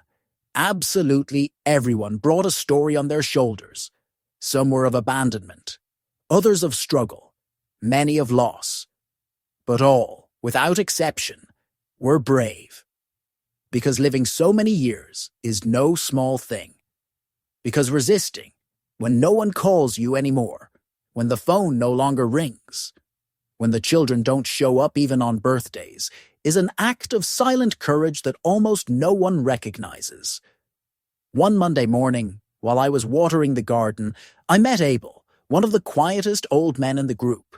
absolutely everyone, brought a story on their shoulders. Some were of abandonment, others of struggle, many of loss. But all, without exception, were brave. Because living so many years is no small thing. Because resisting, when no one calls you anymore, when the phone no longer rings, when the children don't show up even on birthdays, is an act of silent courage that almost no one recognizes. One Monday morning, while I was watering the garden, I met Abel, one of the quietest old men in the group.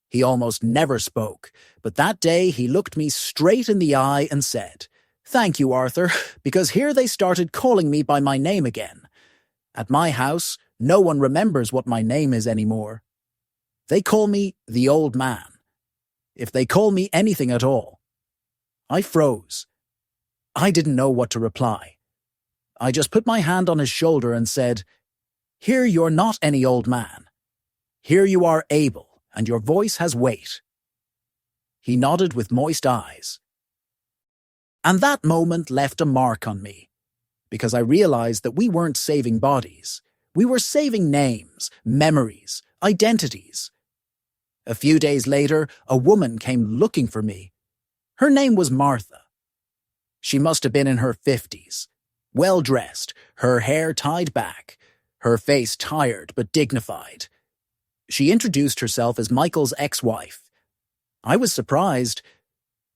He almost never spoke, but that day he looked me straight in the eye and said, "Thank you, Arthur, because here they started calling me by my name again. At my house, no one remembers what my name is anymore. They call me the old man, if they call me anything at all." I froze. I didn't know what to reply. I just put my hand on his shoulder and said, "Here you're not any old man. Here you are Abel, and your voice has weight." He nodded with moist eyes. And that moment left a mark on me, because I realized that we weren't saving bodies. We were saving names, memories, identities. A few days later, a woman came looking for me. Her name was Martha. She must have been in her 50s. Well-dressed, her hair tied back, her face tired but dignified. She introduced herself as Michael's ex-wife. I was surprised,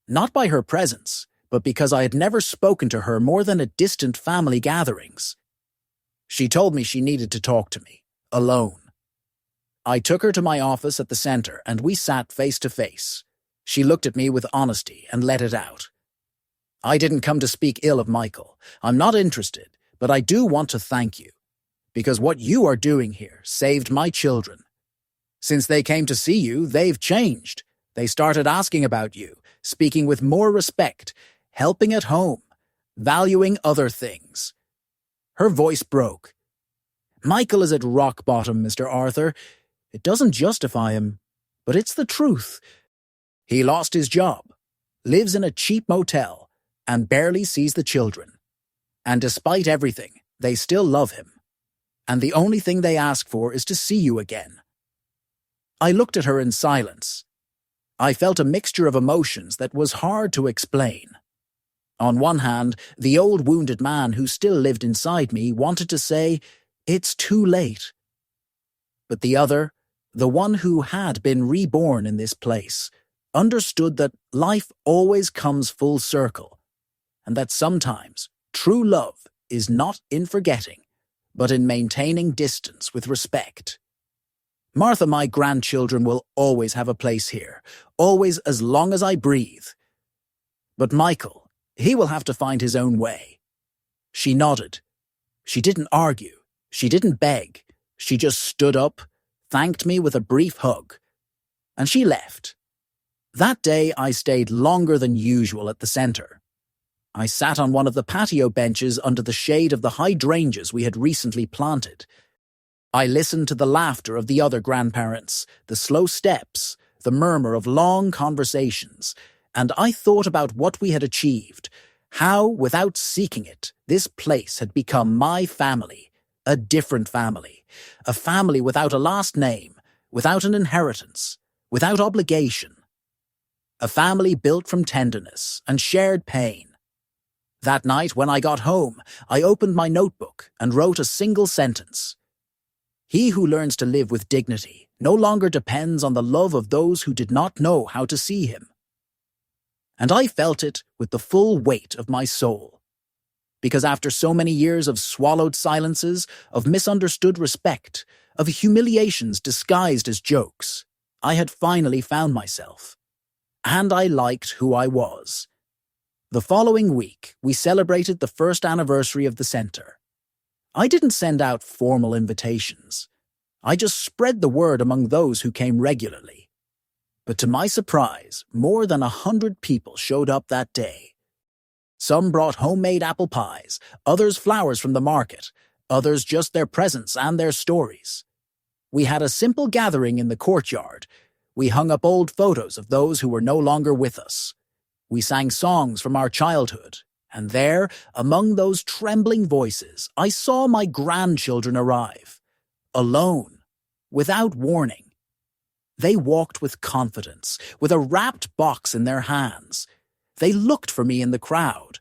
not by her presence, but because I had never spoken to her more than at distant family gatherings. She told me she needed to talk to me, alone. I took her to my office at the center and we sat face to face. She looked at me with honesty and let it out. "I didn't come to speak ill of Michael. I'm not interested, but I do want to thank you, because what you are doing here saved my children. Since they came to see you, they've changed. They started asking about you, speaking with more respect, helping at home, valuing other things." Her voice broke. "Michael is at rock bottom, Mr. Arthur. It doesn't justify him, but it's the truth. He lost his job, lives in a cheap motel, and barely sees the children. And despite everything, they still love him. And the only thing they ask for is to see you again." I looked at her in silence. I felt a mixture of emotions that was hard to explain. On one hand, the old wounded man who still lived inside me wanted to say, "It's too late." But the other, the one who had been reborn in this place, understood that life always comes full circle, and that sometimes true love is not in forgetting, but in maintaining distance with respect. Martha, my grandchildren will always have a place here, always as long as I breathe. But Michael, he will have to find his own way. She nodded. She didn't argue. She didn't beg. She just stood up, thanked me with a brief hug, and she left. That day I stayed longer than usual at the center. I sat on one of the patio benches under the shade of the hydrangeas we had recently planted. I listened to the laughter of the other grandparents, the slow steps, the murmur of long conversations, and I thought about what we had achieved, how, without seeking it, this place had become my family, a different family, a family without a last name, without an inheritance, without obligation. A family built from tenderness and shared pain. That night, when I got home, I opened my notebook and wrote a single sentence. He who learns to live with dignity no longer depends on the love of those who did not know how to see him. And I felt it with the full weight of my soul. Because after so many years of swallowed silences, of misunderstood respect, of humiliations disguised as jokes, I had finally found myself. And I liked who I was. The following week, we celebrated the first anniversary of the center. I didn't send out formal invitations. I just spread the word among those who came regularly. But to my surprise, more than 100 people showed up that day. Some brought homemade apple pies, others flowers from the market, others just their presents and their stories. We had a simple gathering in the courtyard. We hung up old photos of those who were no longer with us. We sang songs from our childhood, and there, among those trembling voices, I saw my grandchildren arrive. Alone, without warning. They walked with confidence, with a wrapped box in their hands. They looked for me in the crowd.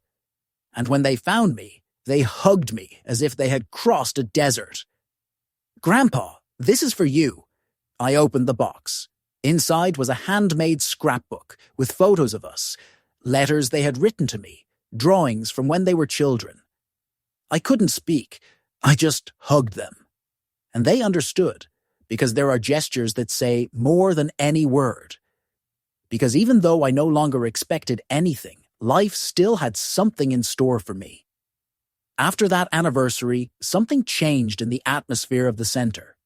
And when they found me, they hugged me as if they had crossed a desert. "Grandpa, this is for you." I opened the box. Inside was a handmade scrapbook with photos of us, letters they had written to me, drawings from when they were children. I couldn't speak, I just hugged them. And they understood, because there are gestures that say more than any word. Because even though I no longer expected anything, life still had something in store for me. After that anniversary, something changed in the atmosphere of the center.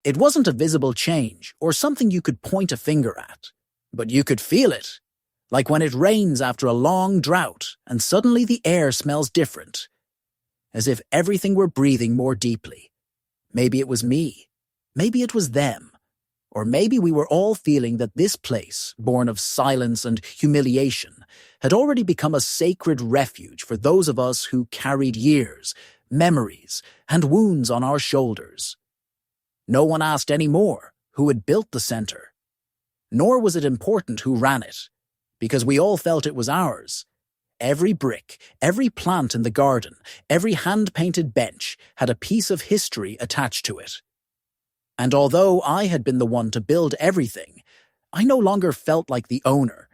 It wasn't a visible change or something you could point a finger at, but you could feel it, like when it rains after a long drought and suddenly the air smells different, as if everything were breathing more deeply. Maybe it was me, maybe it was them, or maybe we were all feeling that this place, born of silence and humiliation, had already become a sacred refuge for those of us who carried years, memories, and wounds on our shoulders. No one asked any more who had built the center. Nor was it important who ran it, because we all felt it was ours. Every brick, every plant in the garden, every hand-painted bench had a piece of history attached to it. And although I had been the one to build everything, I no longer felt like the owner.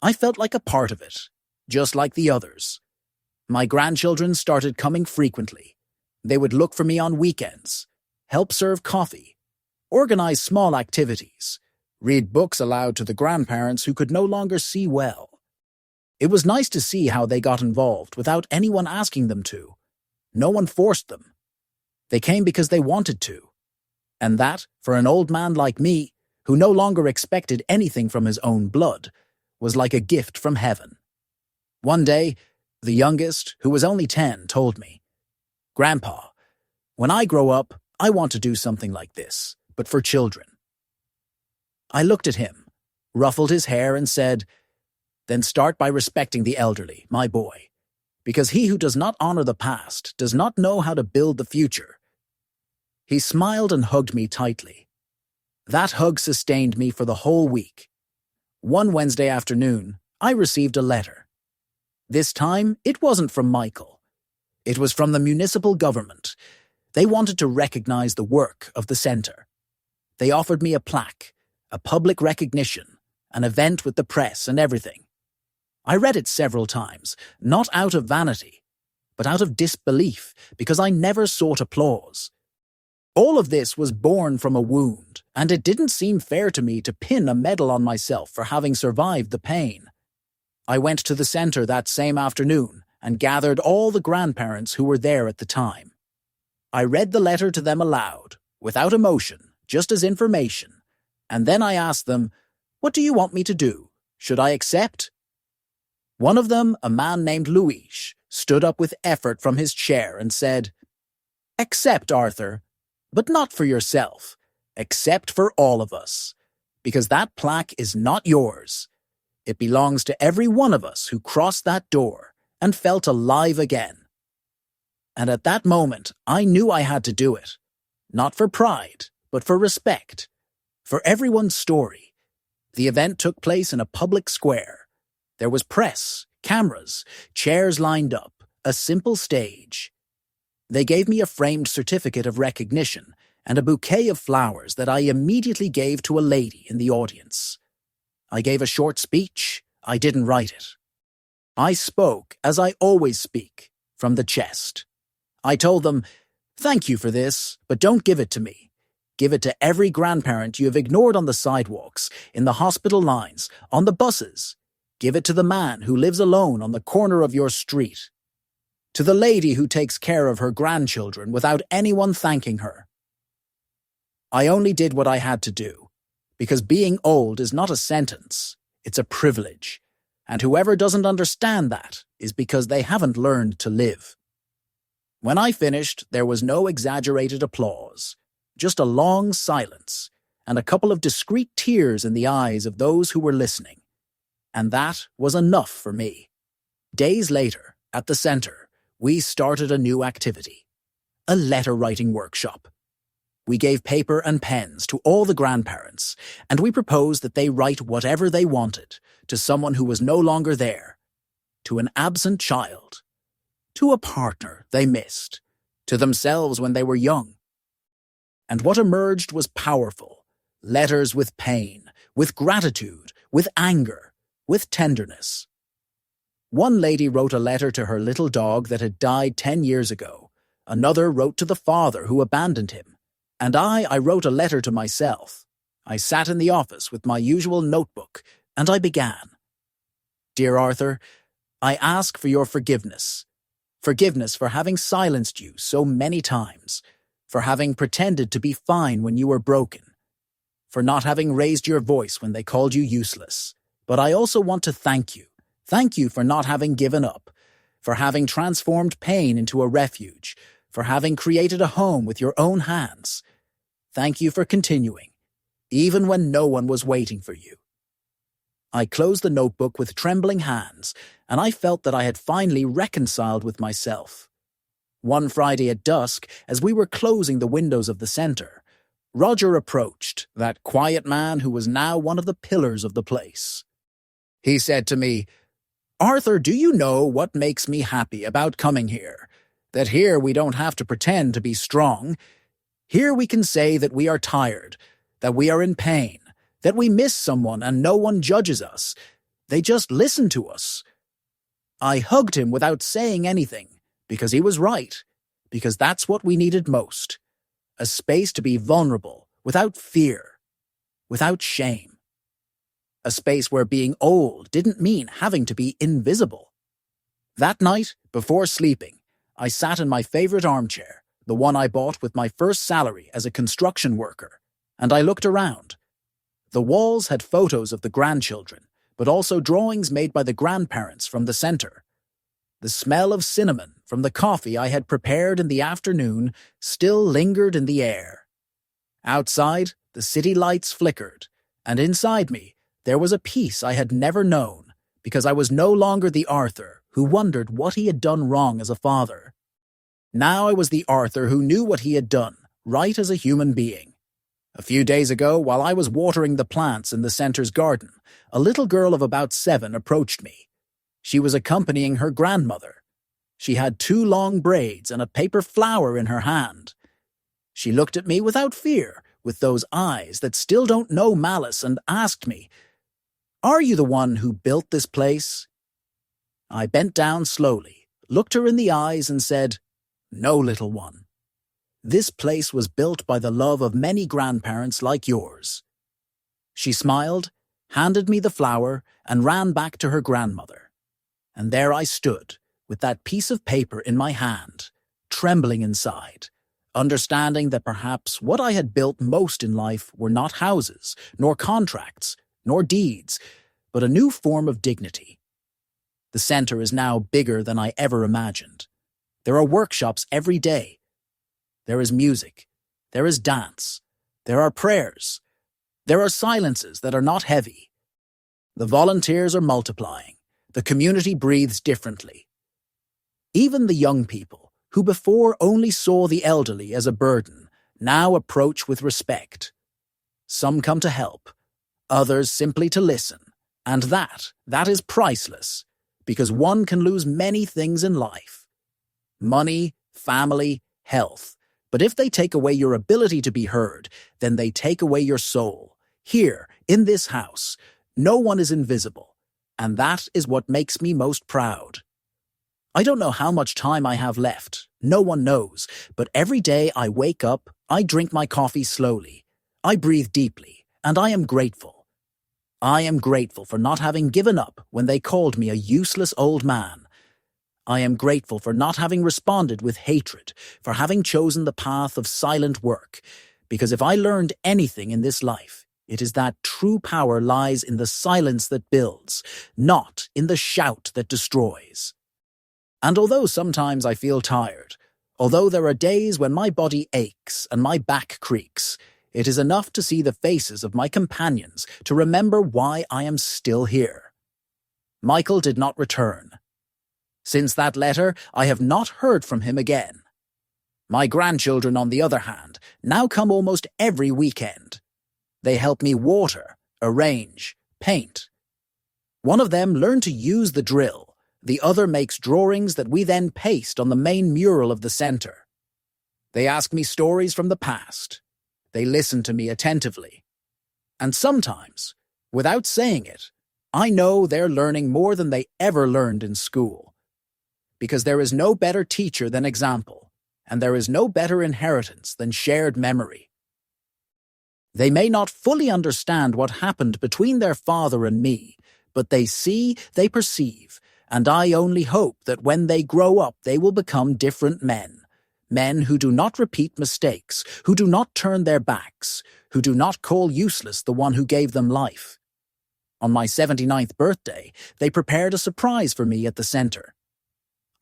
I felt like a part of it, just like the others. My grandchildren started coming frequently. They would look for me on weekends, help serve coffee, organize small activities, read books aloud to the grandparents who could no longer see well. It was nice to see how they got involved without anyone asking them to. No one forced them. They came because they wanted to. And that, for an old man like me, who no longer expected anything from his own blood, was like a gift from heaven. One day, the youngest, who was only 10, told me, "Grandpa, when I grow up, I want to do something like this, but for children." I looked at him, ruffled his hair, and said, "Then start by respecting the elderly, my boy, because he who does not honor the past does not know how to build the future." He smiled and hugged me tightly. That hug sustained me for the whole week. One Wednesday afternoon, I received a letter. This time, it wasn't from Michael. It was from the municipal government. They wanted to recognize the work of the center. They offered me a plaque, a public recognition, an event with the press and everything. I read it several times, not out of vanity, but out of disbelief, because I never sought applause. All of this was born from a wound, and it didn't seem fair to me to pin a medal on myself for having survived the pain. I went to the center that same afternoon and gathered all the grandparents who were there at the time. I read the letter to them aloud, without emotion, just as information, and then I asked them, "What do you want me to do? Should I accept?" One of them, a man named Luis, stood up with effort from his chair and said, "Accept, Arthur, but not for yourself. Accept for all of us, because that plaque is not yours. It belongs to every one of us who crossed that door and felt alive again." And at that moment, I knew I had to do it. Not for pride, but for respect. For everyone's story. The event took place in a public square. There was press, cameras, chairs lined up, a simple stage. They gave me a framed certificate of recognition and a bouquet of flowers that I immediately gave to a lady in the audience. I gave a short speech. I didn't write it. I spoke, as I always speak, from the chest. I told them, "Thank you for this, but don't give it to me. Give it to every grandparent you have ignored on the sidewalks, in the hospital lines, on the buses. Give it to the man who lives alone on the corner of your street. To the lady who takes care of her grandchildren without anyone thanking her." I only did what I had to do, because being old is not a sentence, it's a privilege, and whoever doesn't understand that is because they haven't learned to live. When I finished, there was no exaggerated applause, just a long silence, and a couple of discreet tears in the eyes of those who were listening. And that was enough for me. Days later, at the center, we started a new activity, a letter-writing workshop. We gave paper and pens to all the grandparents, and we proposed that they write whatever they wanted to someone who was no longer there, to an absent child, to a partner they missed, to themselves when they were young. And what emerged was powerful. Letters with pain, with gratitude, with anger, with tenderness. One lady wrote a letter to her little dog that had died 10 years ago. Another wrote to the father who abandoned him. And I wrote a letter to myself. I sat in the office with my usual notebook, and I began. Dear Arthur, I ask for your forgiveness. Forgiveness for having silenced you so many times, for having pretended to be fine when you were broken, for not having raised your voice when they called you useless. But I also want to thank you. Thank you for not having given up, for having transformed pain into a refuge, for having created a home with your own hands. Thank you for continuing, even when no one was waiting for you. I closed the notebook with trembling hands, and I felt that I had finally reconciled with myself. One Friday at dusk, as we were closing the windows of the center, Roger approached, that quiet man who was now one of the pillars of the place. He said to me, Arthur, do you know what makes me happy about coming here? That here we don't have to pretend to be strong. Here we can say that we are tired, that we are in pain, that we miss someone and no one judges us. They just listen to us. I hugged him without saying anything, because he was right, because that's what we needed most. A space to be vulnerable, without fear, without shame. A space where being old didn't mean having to be invisible. That night, before sleeping, I sat in my favorite armchair, the one I bought with my first salary as a construction worker, and I looked around. The walls had photos of the grandchildren, but also drawings made by the grandparents from the center. The smell of cinnamon from the coffee I had prepared in the afternoon still lingered in the air. Outside, the city lights flickered, and inside me, there was a peace I had never known, because I was no longer the Arthur who wondered what he had done wrong as a father. Now I was the Arthur who knew what he had done, right as a human being. A few days ago, while I was watering the plants in the center's garden, a little girl of about 7 approached me. She was accompanying her grandmother. She had 2 long braids and a paper flower in her hand. She looked at me without fear, with those eyes that still don't know malice, and asked me, "Are you the one who built this place?" I bent down slowly, looked her in the eyes, and said, "No, little one. This place was built by the love of many grandparents like yours." She smiled, handed me the flower, and ran back to her grandmother. And there I stood, with that piece of paper in my hand, trembling inside, understanding that perhaps what I had built most in life were not houses, nor contracts, nor deeds, but a new form of dignity. The center is now bigger than I ever imagined. There are workshops every day. There is music. There is dance. There are prayers. There are silences that are not heavy. The volunteers are multiplying. The community breathes differently. Even the young people, who before only saw the elderly as a burden, now approach with respect. Some come to help, others simply to listen, and that is priceless, because one can lose many things in life. Money, family, health. But if they take away your ability to be heard, then they take away your soul. Here, in this house, no one is invisible, and that is what makes me most proud. I don't know how much time I have left, no one knows, but every day I wake up, I drink my coffee slowly, I breathe deeply, and I am grateful. I am grateful for not having given up when they called me a useless old man. I am grateful for not having responded with hatred, for having chosen the path of silent work, because if I learned anything in this life, it is that true power lies in the silence that builds, not in the shout that destroys. And although sometimes I feel tired, although there are days when my body aches and my back creaks, it is enough to see the faces of my companions to remember why I am still here. Michael did not return. Since that letter, I have not heard from him again. My grandchildren, on the other hand, now come almost every weekend. They help me water, arrange, paint. One of them learned to use the drill. The other makes drawings that we then paste on the main mural of the center. They ask me stories from the past. They listen to me attentively. And sometimes, without saying it, I know they're learning more than they ever learned in school. Because there is no better teacher than example, and there is no better inheritance than shared memory. They may not fully understand what happened between their father and me, but they see, they perceive, and I only hope that when they grow up they will become different men. Men who do not repeat mistakes, who do not turn their backs, who do not call useless the one who gave them life. On my 79th birthday, they prepared a surprise for me at the center.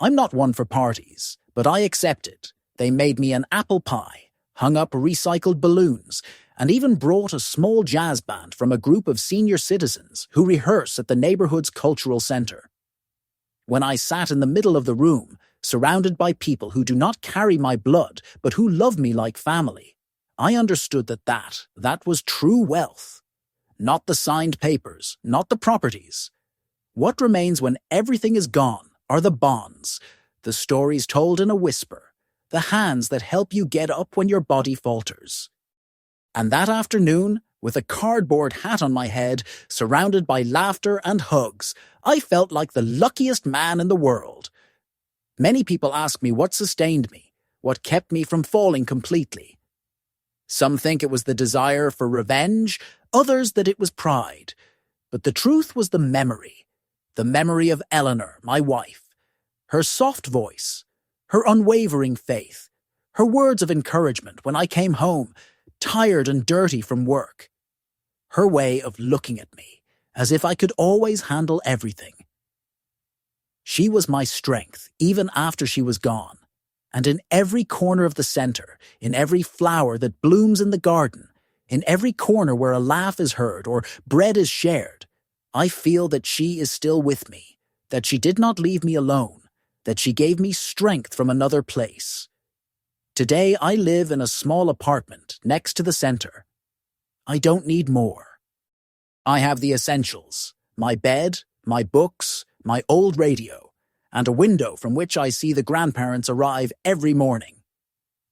I'm not one for parties, but I accepted. They made me an apple pie, hung up recycled balloons, and even brought a small jazz band from a group of senior citizens who rehearse at the neighborhood's cultural center. When I sat in the middle of the room, surrounded by people who do not carry my blood but who love me like family, I understood that was true wealth. Not the signed papers, not the properties. What remains when everything is gone are the bonds, the stories told in a whisper, the hands that help you get up when your body falters. And that afternoon, with a cardboard hat on my head, surrounded by laughter and hugs, I felt like the luckiest man in the world. Many people ask me what sustained me, what kept me from falling completely. Some think it was the desire for revenge, others that it was pride. But the truth was the memory of Eleanor, my wife, her soft voice, her unwavering faith, her words of encouragement when I came home, tired and dirty from work, her way of looking at me as if I could always handle everything. She was my strength even after she was gone, and in every corner of the center, in every flower that blooms in the garden, in every corner where a laugh is heard or bread is shared, I feel that she is still with me, that she did not leave me alone, that she gave me strength from another place. Today I live in a small apartment next to the center. I don't need more. I have the essentials, my bed, my books, my old radio, and a window from which I see the grandparents arrive every morning.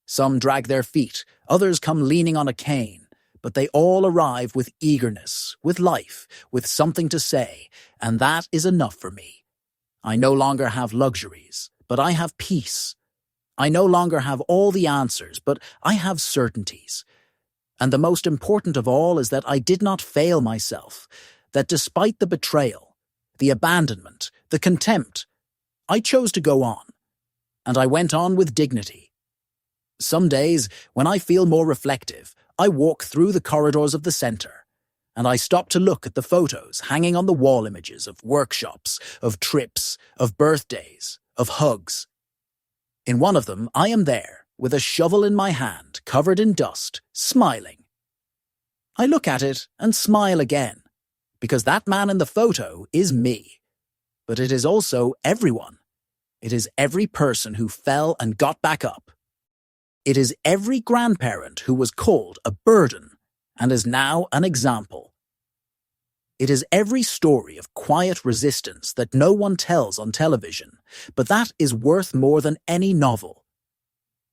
Some drag their feet, others come leaning on a cane, but they all arrive with eagerness, with life, with something to say, and that is enough for me. I no longer have luxuries, but I have peace. I no longer have all the answers, but I have certainties. And the most important of all is that I did not fail myself, that despite the betrayal, the abandonment, the contempt, I chose to go on, and I went on with dignity. Some days, when I feel more reflective, I walk through the corridors of the center, and I stop to look at the photos hanging on the wall, images of workshops, of trips, of birthdays, of hugs. In one of them, I am there, with a shovel in my hand, covered in dust, smiling. I look at it and smile again, because that man in the photo is me. But it is also everyone. It is every person who fell and got back up. It is every grandparent who was called a burden and is now an example. It is every story of quiet resistance that no one tells on television, but that is worth more than any novel.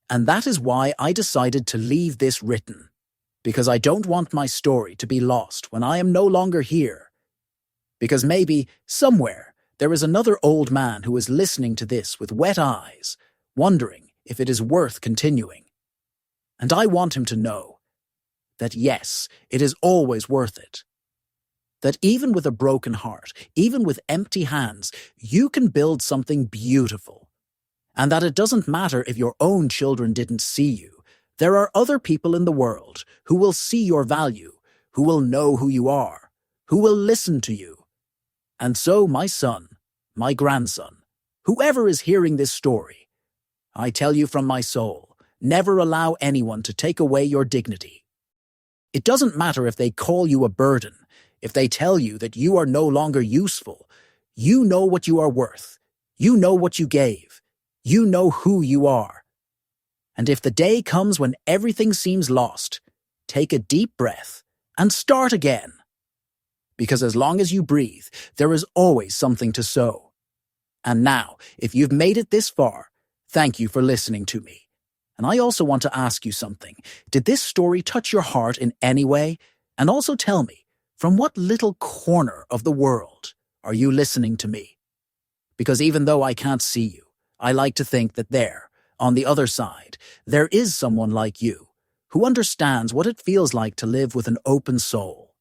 And that is why I decided to leave this written, because I don't want my story to be lost when I am no longer here. Because maybe, somewhere, there is another old man who is listening to this with wet eyes, wondering if it is worth continuing. And I want him to know that yes, it is always worth it. That even with a broken heart, even with empty hands, you can build something beautiful. And that it doesn't matter if your own children didn't see you. There are other people in the world who will see your value, who will know who you are, who will listen to you. And so, my son, my grandson, whoever is hearing this story, I tell you from my soul, never allow anyone to take away your dignity. It doesn't matter if they call you a burden, if they tell you that you are no longer useful. You know what you are worth. You know what you gave. You know who you are. And if the day comes when everything seems lost, take a deep breath and start again. Because as long as you breathe, there is always something to sow. And now, if you've made it this far, thank you for listening to me. And I also want to ask you something. Did this story touch your heart in any way? And also tell me, from what little corner of the world Are you listening to me? Because even though I can't see you, I like to think that there, on the other side, there is someone like you, who understands what it feels like to live with an open soul,